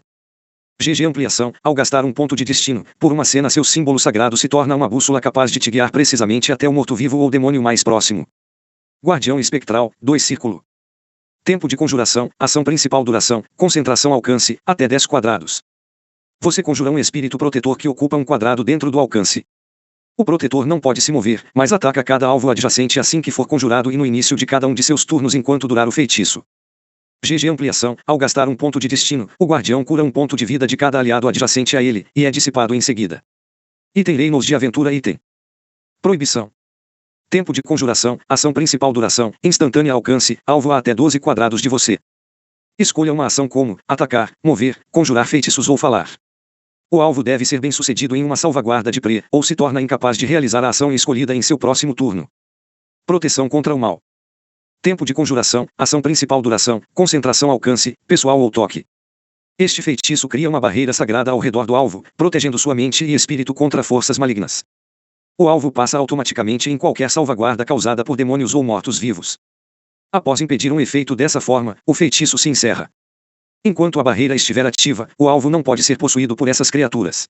Speaker 2: GG Ampliação, ao gastar um ponto de destino, por uma cena seu símbolo sagrado se torna uma bússola capaz de te guiar precisamente até o morto-vivo ou demônio mais próximo. Guardião espectral, 2 círculo. Tempo de conjuração, ação principal duração, concentração alcance, até 10 quadrados. Você conjura um espírito protetor que ocupa um quadrado dentro do alcance. O protetor não pode se mover, mas ataca cada alvo adjacente assim que for conjurado e no início de cada um de seus turnos enquanto durar o feitiço. GG Ampliação, ao gastar um ponto de destino, o guardião cura um ponto de vida de cada aliado adjacente a ele, e é dissipado em seguida. Item Reinos de Aventura. Item Proibição. Tempo de conjuração, ação principal duração, instantânea alcance, alvo a até 12 quadrados de você. Escolha uma ação como, atacar, mover, conjurar feitiços ou falar. O alvo deve ser bem sucedido em uma salvaguarda de pre, ou se torna incapaz de realizar a ação escolhida em seu próximo turno. Proteção contra o mal. Tempo de conjuração, ação principal duração, concentração alcance, pessoal ou toque. Este feitiço cria uma barreira sagrada ao redor do alvo, protegendo sua mente e espírito contra forças malignas. O alvo passa automaticamente em qualquer salvaguarda causada por demônios ou mortos-vivos. Após impedir um efeito dessa forma, o feitiço se encerra. Enquanto a barreira estiver ativa, o alvo não pode ser possuído por essas criaturas.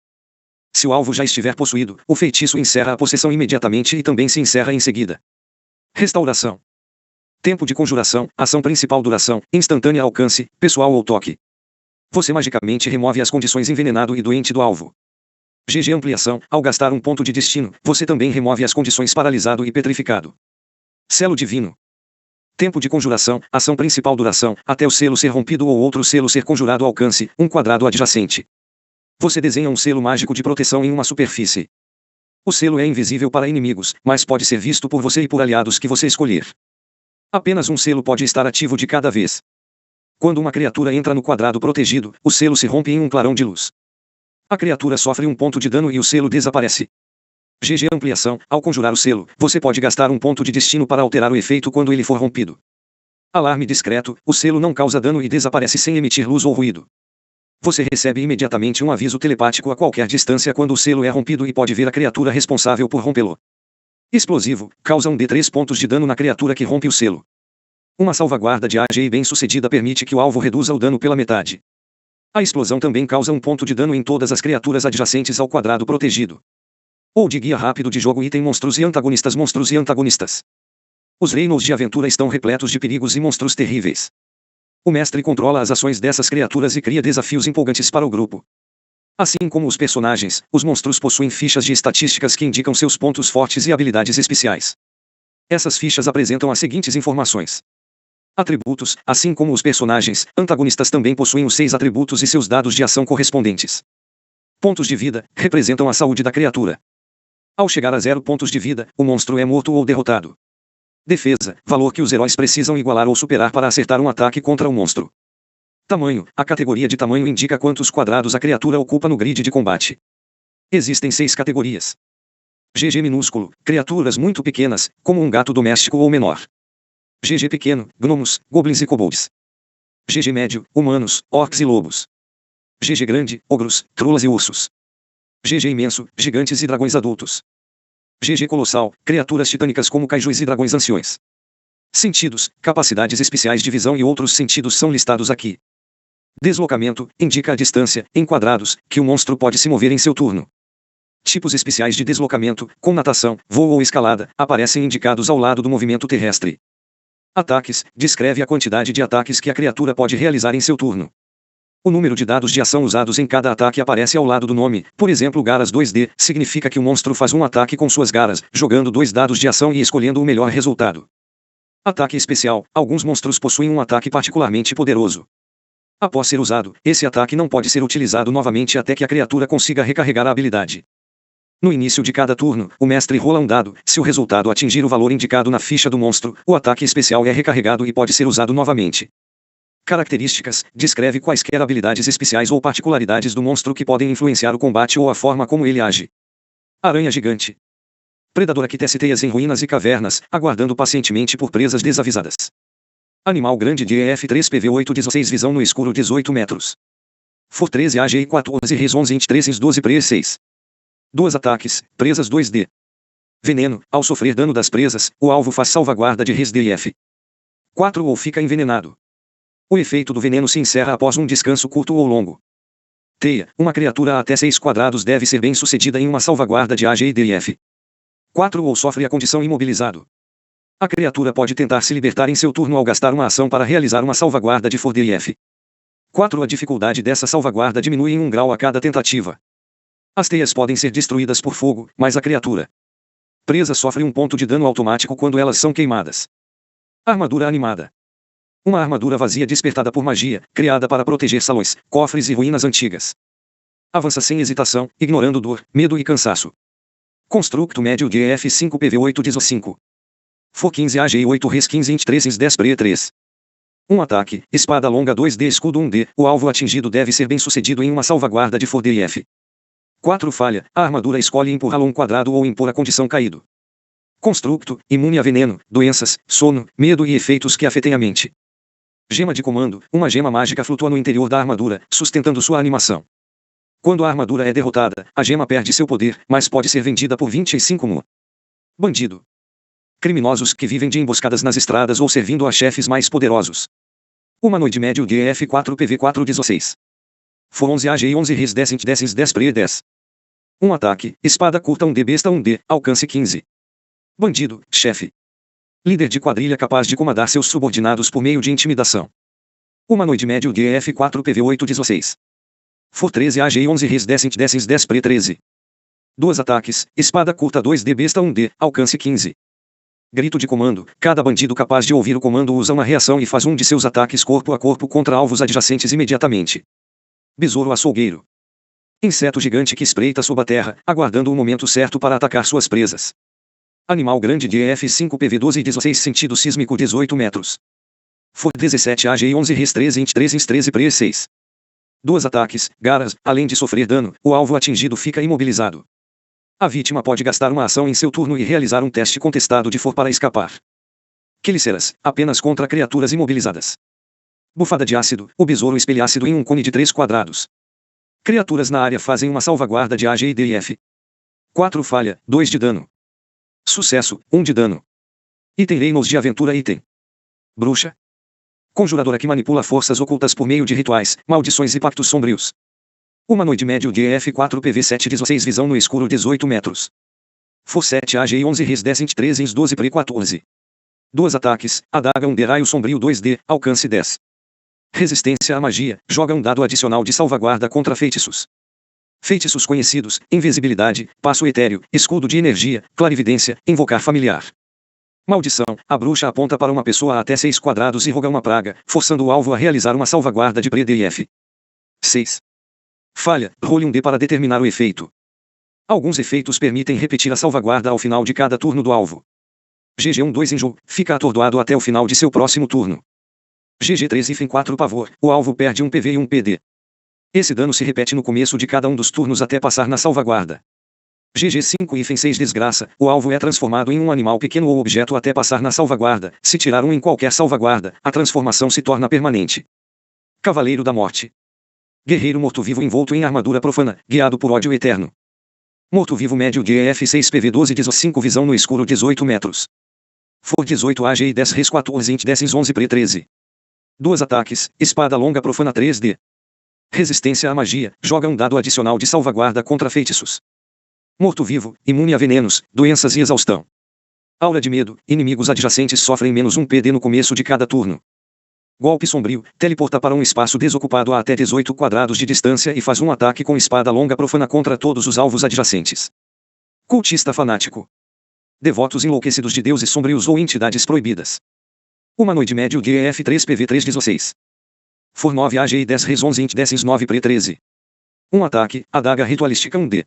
Speaker 2: Se o alvo já estiver possuído, o feitiço encerra a possessão imediatamente e também se encerra em seguida. Restauração. Tempo de conjuração, ação principal duração, instantânea alcance, pessoal ou toque. Você magicamente remove as condições envenenado e doente do alvo. GG ampliação, ao gastar um ponto de destino, você também remove as condições paralisado e petrificado. Selo divino. Tempo de conjuração, ação principal duração, até o selo ser rompido ou outro selo ser conjurado alcance, um quadrado adjacente. Você desenha um selo mágico de proteção em uma superfície. O selo é invisível para inimigos, mas pode ser visto por você e por aliados que você escolher. Apenas um selo pode estar ativo de cada vez. Quando uma criatura entra no quadrado protegido, o selo se rompe em um clarão de luz. A criatura sofre um ponto de dano e o selo desaparece. GG ampliação, ao conjurar o selo, você pode gastar um ponto de destino para alterar o efeito quando ele for rompido. Alarme discreto, o selo não causa dano e desaparece sem emitir luz ou ruído. Você recebe imediatamente um aviso telepático a qualquer distância quando o selo é rompido e pode ver a criatura responsável por rompê-lo. Explosivo, causa um D3 pontos de dano na criatura que rompe o selo. Uma salvaguarda de AGI bem-sucedida permite que o alvo reduza o dano pela metade. A explosão também causa um ponto de dano em todas as criaturas adjacentes ao quadrado protegido. Ou de guia rápido de jogo item monstros e antagonistas. Os reinos de aventura estão repletos de perigos e monstros terríveis. O mestre controla as ações dessas criaturas e cria desafios empolgantes para o grupo. Assim como os personagens, os monstros possuem fichas de estatísticas que indicam seus pontos fortes e habilidades especiais. Essas fichas apresentam as seguintes informações. Atributos, assim como os personagens, antagonistas também possuem os 6 atributos e seus dados de ação correspondentes. Pontos de vida, representam a saúde da criatura. Ao chegar a 0 pontos de vida, o monstro é morto ou derrotado. Defesa, valor que os heróis precisam igualar ou superar para acertar um ataque contra o monstro. Tamanho, a categoria de tamanho indica quantos quadrados a criatura ocupa no grid de combate. Existem 6 categorias. GG minúsculo, criaturas muito pequenas, como um gato doméstico ou menor. GG pequeno, gnomos, goblins e kobolds. GG médio, humanos, orcs e lobos. GG grande, ogros, trulas e ursos. GG imenso, gigantes e dragões adultos. GG colossal, criaturas titânicas como kaijus e dragões anciões. Sentidos, capacidades especiais de visão e outros sentidos são listados aqui. Deslocamento, indica a distância, em quadrados, que o monstro pode se mover em seu turno. Tipos especiais de deslocamento, com natação, voo ou escalada, aparecem indicados ao lado do movimento terrestre. Ataques, descreve a quantidade de ataques que a criatura pode realizar em seu turno. O número de dados de ação usados em cada ataque aparece ao lado do nome, por exemplo garras 2D, significa que o monstro faz um ataque com suas garras, jogando 2 dados de ação e escolhendo o melhor resultado. Ataque especial, alguns monstros possuem um ataque particularmente poderoso. Após ser usado, esse ataque não pode ser utilizado novamente até que a criatura consiga recarregar a habilidade. No início de cada turno, o mestre rola um dado, se o resultado atingir o valor indicado na ficha do monstro, o ataque especial é recarregado e pode ser usado novamente. Características, descreve quaisquer habilidades especiais ou particularidades do monstro que podem influenciar o combate ou a forma como ele age. Aranha gigante. Predador que tece teias em ruínas e cavernas, aguardando pacientemente por presas desavisadas. Animal grande de EF3 PV8 16 visão no escuro 18 metros. For 13 AGI 14 Res 11 int 3 ins 12 Pre 6. 2 ataques, presas 2D. Veneno, ao sofrer dano das presas, o alvo faz salvaguarda de Res D e F. 4 ou fica envenenado. O efeito do veneno se encerra após um descanso curto ou longo. Teia, uma criatura a até 6 quadrados deve ser bem sucedida em uma salvaguarda de AGI D e F. 4 ou sofre a condição imobilizado. A criatura pode tentar se libertar em seu turno ao gastar uma ação para realizar uma salvaguarda de For D e F. 4 A dificuldade dessa salvaguarda diminui em 1 grau a cada tentativa. As teias podem ser destruídas por fogo, mas a criatura presa sofre um ponto de dano automático quando elas são queimadas. Armadura animada. Uma armadura vazia despertada por magia, criada para proteger salões, cofres e ruínas antigas. Avança sem hesitação, ignorando dor, medo e cansaço. Constructo médio de EF5 PV8 DISO5. For 15 AGI 8 Res 15 int 3 ins 10 Pre 3. Um ataque, espada longa 2D escudo 1D, o alvo atingido deve ser bem sucedido em uma salvaguarda de For D e F. 4 Falha, a armadura escolhe empurrá-lo um quadrado ou impor a condição caído. Constructo, imune a veneno, doenças, sono, medo e efeitos que afetem a mente. Gema de comando, uma gema mágica flutua no interior da armadura, sustentando sua animação. Quando a armadura é derrotada, a gema perde seu poder, mas pode ser vendida por 25 mu. Bandido. Criminosos que vivem de emboscadas nas estradas ou servindo a chefes mais poderosos. Humanoide médio de EF4 PV4 16. For 11 AGI 11 Res 10 int 10 ins 10 Pre 10. Um ataque, espada curta 1D besta 1D, alcance 15. Bandido, chefe. Líder de quadrilha capaz de comandar seus subordinados por meio de intimidação. Humanoide médio DF 4 PV 8 16. For 13 AG 11 Res 10 int 10 ins 10 Pre 13. 2 ataques, espada curta 2D besta 1D, alcance 15. Grito de comando, cada bandido capaz de ouvir o comando usa uma reação e faz um de seus ataques corpo a corpo contra alvos adjacentes imediatamente. Besouro açougueiro. Inseto gigante que espreita sob a terra, aguardando o momento certo para atacar suas presas. Animal grande de EF5 PV 12 16 sentido sísmico 18 metros. For 17 AG 11 Res 13 int 13 ins 13 Pre 6. 2 ataques, garas, além de sofrer dano, o alvo atingido fica imobilizado. A vítima pode gastar uma ação em seu turno e realizar um teste contestado de for para escapar. Quelíceras, apenas contra criaturas imobilizadas. Bufada de ácido, o besouro espelha ácido em um cone de 3 quadrados. Criaturas na área fazem uma salvaguarda de AG e DF. 4 falha, 2 de dano. Sucesso, 1 de dano. Item Reinos de aventura item. Bruxa. Conjuradora que manipula forças ocultas por meio de rituais, maldições e pactos sombrios. Humanoide médio DF 4 PV 7 16 visão no escuro 18 metros. For 7 AG 11 Res 10 int 13 ins 12 Pre 14. 2 ataques, adaga 1D raio sombrio 2D, alcance 10. Resistência à magia, joga um dado adicional de salvaguarda contra feitiços. Feitiços conhecidos, invisibilidade, passo etéreo, escudo de energia, clarividência, invocar familiar. Maldição, a bruxa aponta para uma pessoa a até 6 quadrados e roga uma praga, forçando o alvo a realizar uma salvaguarda de Pre-DF. 6. Falha, role um D para determinar o efeito. Alguns efeitos permitem repetir a salvaguarda ao final de cada turno do alvo. GG12 enjoo, fica atordoado até o final de seu próximo turno. GG13 Fim 4 Pavor, o alvo perde um PV e um PD. Esse dano se repete no começo de cada um dos turnos até passar na salvaguarda. GG5 Fim 6 Desgraça, o alvo é transformado em um animal pequeno ou objeto até passar na salvaguarda. Se tirar um em qualquer salvaguarda, a transformação se torna permanente. Cavaleiro da Morte. Guerreiro morto-vivo envolto em armadura profana, guiado por ódio eterno. Morto-vivo médio DEF 6 PV 12 15 visão no escuro 18 metros. For 18 AG e 10 Res 14 int 10 ins 11 Pre 13. 2 ataques, espada longa profana 3D. Resistência à magia, joga um dado adicional de salvaguarda contra feitiços. Morto-vivo, imune a venenos, doenças e exaustão. Aura de medo, inimigos adjacentes sofrem menos um PD no começo de cada turno. Golpe sombrio, teleporta para um espaço desocupado a até 18 quadrados de distância e faz um ataque com espada longa profana contra todos os alvos adjacentes. Cultista fanático. Devotos enlouquecidos de deuses sombrios ou entidades proibidas. Humanoide médio DEF 3 PV 3 16. For 9 AG e 10 Res 11 int 10 ins 9 Pre 13. Um ataque, adaga ritualística 1D.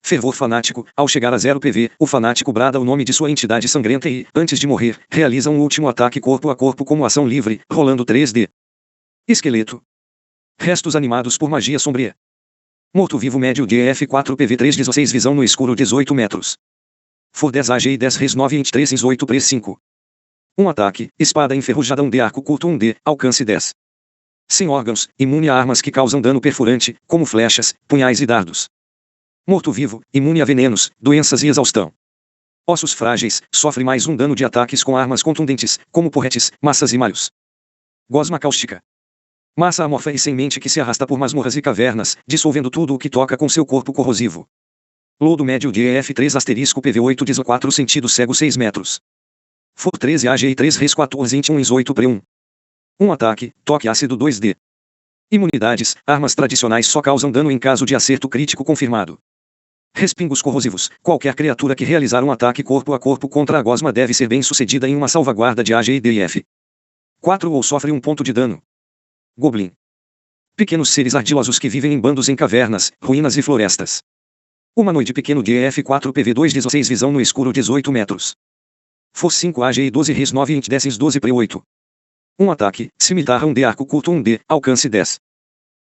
Speaker 2: Fervor fanático, ao chegar a 0 PV, o fanático brada o nome de sua entidade sangrenta e, antes de morrer, realiza um último ataque corpo a corpo como ação livre, rolando 3D. Esqueleto. Restos animados por magia sombria. Morto-vivo médio DEF 4 PV 3 16 visão no escuro 18 metros. For 10 AG e 10 Res 9 int 3 ins 8 Pre 5. Um ataque, espada enferrujada 1D arco culto 1D, alcance 10. Sem órgãos, imune a armas que causam dano perfurante, como flechas, punhais e dardos. Morto-vivo, imune a venenos, doenças e exaustão. Ossos frágeis, sofre mais um dano de ataques com armas contundentes, como porretes, massas e malhos. Gosma cáustica. Massa amorfa e sem mente que se arrasta por masmorras e cavernas, dissolvendo tudo o que toca com seu corpo corrosivo. Lodo médio DEF 3 asterisco PV 8 14 sentido cego 6 metros. For 13 AG e 3 Res 14 int 1 ins 8 Pre 1. Um ataque, toque ácido 2D. Imunidades, armas tradicionais só causam dano em caso de acerto crítico confirmado. Respingos corrosivos, qualquer criatura que realizar um ataque corpo a corpo contra a gosma deve ser bem sucedida em uma salvaguarda de AG e DF. 4 ou sofre um ponto de dano. Goblin. Pequenos seres ardilosos que vivem em bandos em cavernas, ruínas e florestas. Humanoide pequeno DF 4 PV 2 16 visão no escuro 18 metros. For 5 AG e 12 Res 9 int 10 ins 12 Pre 8. Um ataque, cimitarra 1D arco culto 1D, alcance 10.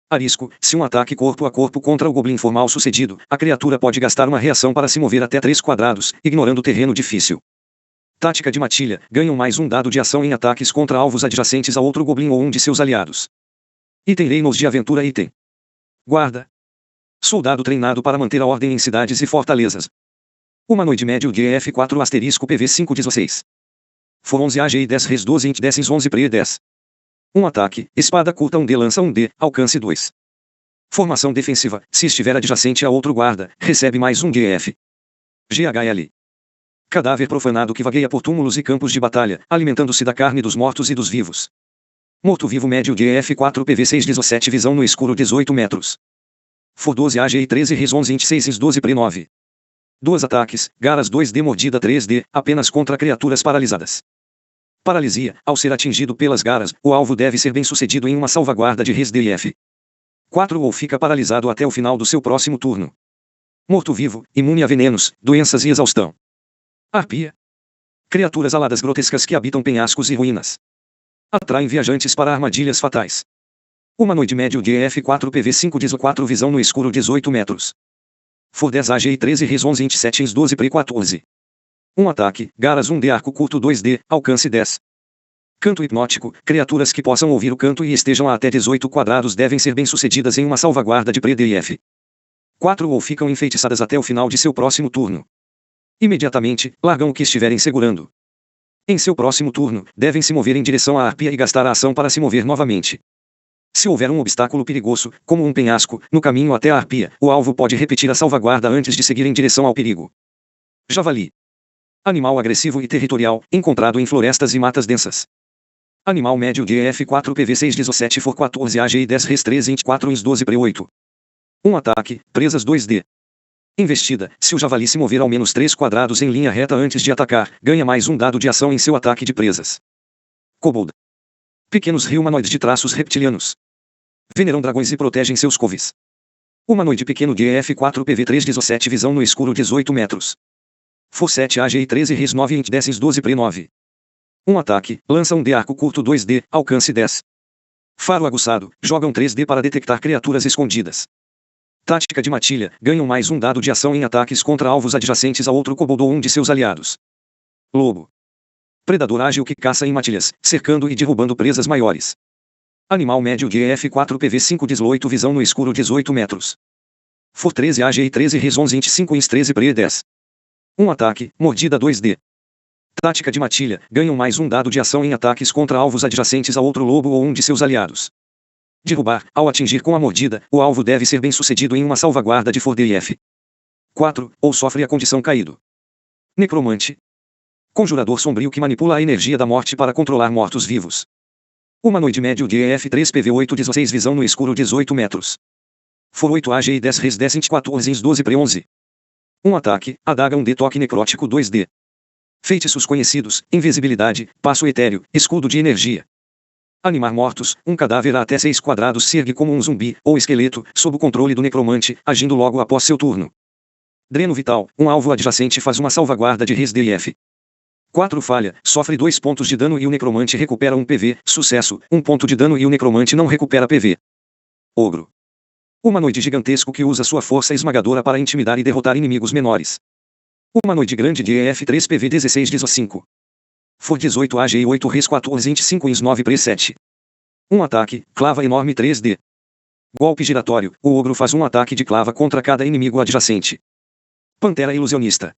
Speaker 2: Arisco, se um ataque corpo a corpo contra o Goblin for mal sucedido, a criatura pode gastar uma reação para se mover até 3 quadrados, ignorando terreno difícil. Tática de matilha, ganham mais um dado de ação em ataques contra alvos adjacentes a outro Goblin ou um de seus aliados. Item Reinos de aventura item. Guarda. Soldado treinado para manter a ordem em cidades e fortalezas. Humanoide médio DF 4 asterisco PV 5 16. For 11 AG e 10 Res 12 int 10 ins 11 Pre 10. Um ataque, espada curta 1D lança 1D, alcance 2. Formação defensiva, se estiver adjacente a outro guarda, recebe mais um DF. GHL. Cadáver profanado que vagueia por túmulos e campos de batalha, alimentando-se da carne dos mortos e dos vivos. Morto-vivo médio DF 4 PV 6 17 visão no escuro 18 metros. For 12 AGI 13 RIS 11 26 IS 12 PRE 9. 2 ataques, Garas 2D mordida 3D, apenas contra criaturas paralisadas. Paralisia, ao ser atingido pelas Garas, o alvo deve ser bem sucedido em uma salvaguarda de RIS DF. 4 ou fica paralisado até o final do seu próximo turno. Morto-vivo, imune a venenos, doenças e exaustão. Arpia. Criaturas aladas grotescas que habitam penhascos e ruínas. Atraem viajantes para armadilhas fatais. Humanoide médio DF 4 PV 5 4 visão no escuro 18 metros. For 10 AGI 13 RIS 11 27 IS 12 PRE 14. Um ataque, Garas 1D arco curto 2D, alcance 10. Canto hipnótico, criaturas que possam ouvir o canto e estejam a até 18 quadrados devem ser bem-sucedidas em uma salvaguarda de PRE-DF. 4 ou ficam enfeitiçadas até o final de seu próximo turno. Imediatamente, largam o que estiverem segurando. Em seu próximo turno, devem se mover em direção à arpia e gastar a ação para se mover novamente. Se houver um obstáculo perigoso, como um penhasco, no caminho até a arpia, o alvo pode repetir a salvaguarda antes de seguir em direção ao perigo. Javali. Animal agressivo e territorial, encontrado em florestas e matas densas. Animal médio DF 4 PV 6 17 For 14 AGI 10 RES 3 24 IS 12 PRE 8. Um ataque, presas 2D. Investida, se o javali se mover ao menos 3 quadrados em linha reta antes de atacar, ganha mais um dado de ação em seu ataque de presas. Kobold. Pequenos humanoides de traços reptilianos. Veneram dragões e protegem seus coves. Humanoide pequeno DF 4 PV 3 17 visão no escuro 18 metros. For 7 AGI 13 RIS 9 INT 10 IS 12 PRE 9. Um ataque, lança um D arco curto 2D, alcance 10. Faro aguçado, jogam 3D para detectar criaturas escondidas. Tática de matilha, ganham mais um dado de ação em ataques contra alvos adjacentes a outro kobold ou um de seus aliados. Lobo. Predador ágil que caça em matilhas, cercando e derrubando presas maiores. Animal médio DF 4 PV 5 18 visão no escuro 18 metros. For 13 AGI 13 RIS 11 25 IS 13 PRE 10. Um ataque, mordida 2D. Tática de matilha, ganham mais um dado de ação em ataques contra alvos adjacentes a outro lobo ou um de seus aliados. Derrubar, ao atingir com a mordida, o alvo deve ser bem sucedido em uma salvaguarda de For DF. 4, ou sofre a condição caído. Necromante. Conjurador sombrio que manipula a energia da morte para controlar mortos-vivos. Humanoide médio DF 3 PV 8 16 visão no escuro 18 metros. For 8 AGI 10 RES 10 24 IS 12 PRE 11. Um ataque, adaga 1D toque necrótico 2D. Feitiços conhecidos, invisibilidade, passo etéreo, escudo de energia. Animar mortos, um cadáver a até 6 quadrados se ergue como um zumbi, ou esqueleto, sob o controle do necromante, agindo logo após seu turno. Dreno vital, um alvo adjacente faz uma salvaguarda de RIS DF. 4 falha, sofre 2 pontos de dano e o necromante recupera 1 PV, sucesso, 1 ponto de dano e o necromante não recupera PV. Ogro. Humanoide gigantesco que usa sua força esmagadora para intimidar e derrotar inimigos menores. Humanoide grande DF 3 PV 16 5. For 18 AGI 8 RIS 14 25 IS 9 PRE 7. Um ataque, clava enorme 3D. Golpe giratório, o ogro faz um ataque de clava contra cada inimigo adjacente. Pantera ilusionista.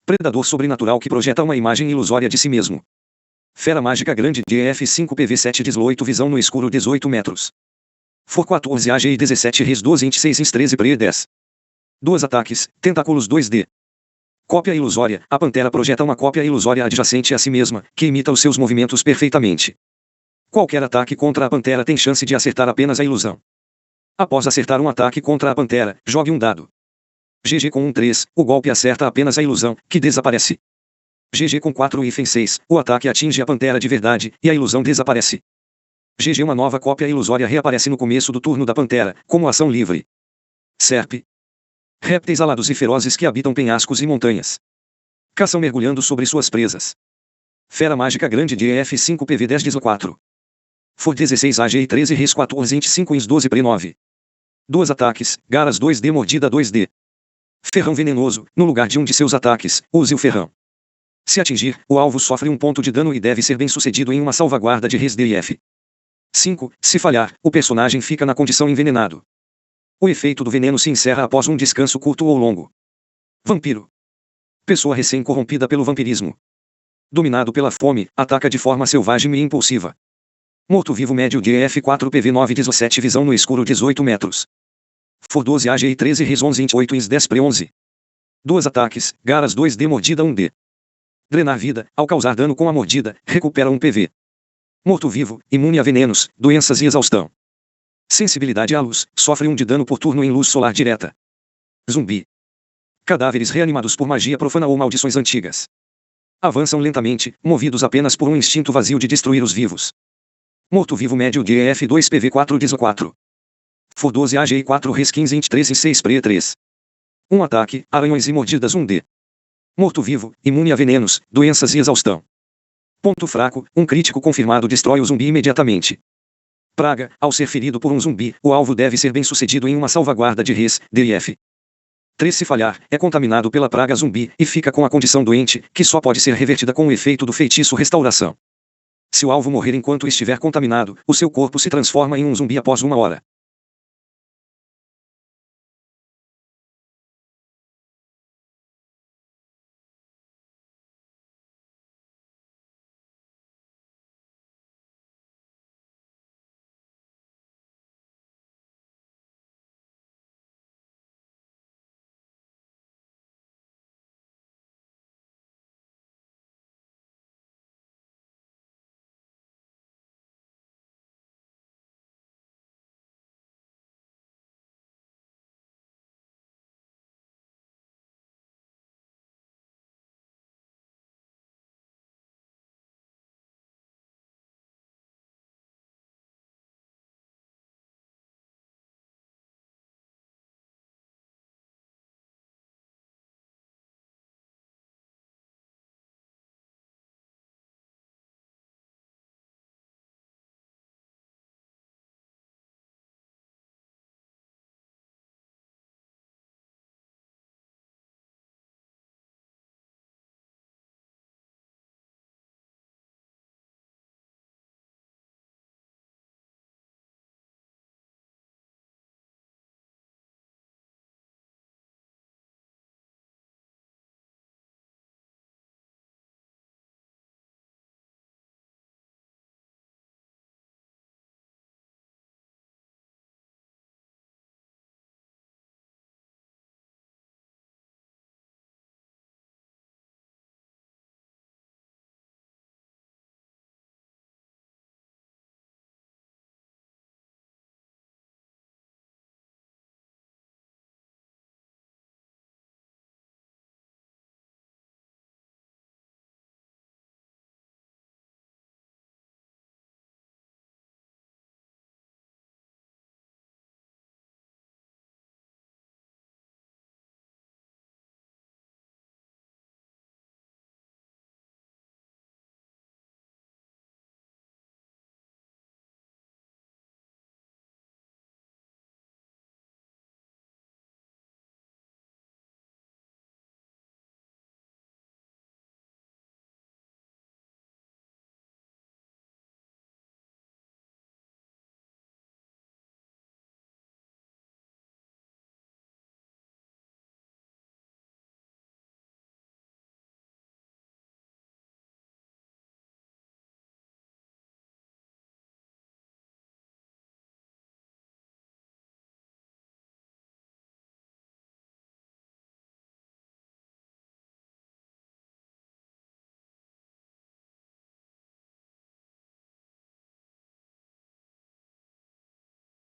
Speaker 2: Predador sobrenatural que projeta uma imagem ilusória de si mesmo. Fera mágica grande DF 5 PV 7 18 visão no escuro 18 metros. For 14 AGI 17 RIS 12 26 IS 13 PRE 10. 2 ataques, tentáculos 2D. Cópia ilusória, a pantera projeta uma cópia ilusória adjacente a si mesma, que imita os seus movimentos perfeitamente. Qualquer ataque contra a pantera tem chance de acertar apenas a ilusão. Após acertar um ataque contra a pantera, jogue um dado. GG com 3, o golpe acerta apenas a ilusão, que desaparece. GG com 4 e 6, o ataque atinge a pantera de verdade, e a ilusão desaparece. GG uma nova cópia ilusória reaparece no começo do turno da pantera, como ação livre. Serp. Répteis alados e ferozes que habitam penhascos e montanhas. Caçam mergulhando sobre suas presas. Fera mágica grande DF 5 PV 10 4. For 16 AGI 13 RIS 14 25 IS 12 PRE 9. 2 ataques, Garas 2D mordida 2D. Ferrão venenoso, no lugar de um de seus ataques, use o ferrão. Se atingir, o alvo sofre 1 ponto de dano e deve ser bem sucedido em uma salvaguarda de RIS DF. 5. Se falhar, o personagem fica na condição envenenado. O efeito do veneno se encerra após um descanso curto ou longo. Vampiro. Pessoa recém-corrompida pelo vampirismo. Dominado pela fome, ataca de forma selvagem e impulsiva. Morto-vivo médio DF 4 PV 9 17 visão no escuro 18 metros. For 12 AGI 13 Res 11 int 8 ins 10 pre 11. 2 ataques, Garas 2D mordida 1D. Drenar vida, ao causar dano com a mordida, recupera 1 PV. Morto-vivo, imune a venenos, doenças e exaustão. Sensibilidade à luz, sofre 1 de dano por turno em luz solar direta. Zumbi. Cadáveres reanimados por magia profana ou maldições antigas. Avançam lentamente, movidos apenas por um instinto vazio de destruir os vivos. Morto-vivo médio DEF 2 PV 4 DISO 4. For 12 AGI 4 Res 15 int 3 e 6 pre 3. 1 ataque, aranhões e mordidas 1D. Morto-vivo, imune a venenos, doenças e exaustão. Ponto fraco, um crítico confirmado destrói o zumbi imediatamente. Praga, ao ser ferido por um zumbi, o alvo deve ser bem sucedido em uma salvaguarda de Res, DIF. 3 se falhar, é contaminado pela praga zumbi, e fica com a condição doente, que só pode ser revertida com o efeito do feitiço restauração. Se o alvo morrer enquanto estiver contaminado, o seu corpo se transforma em um zumbi após 1 hora.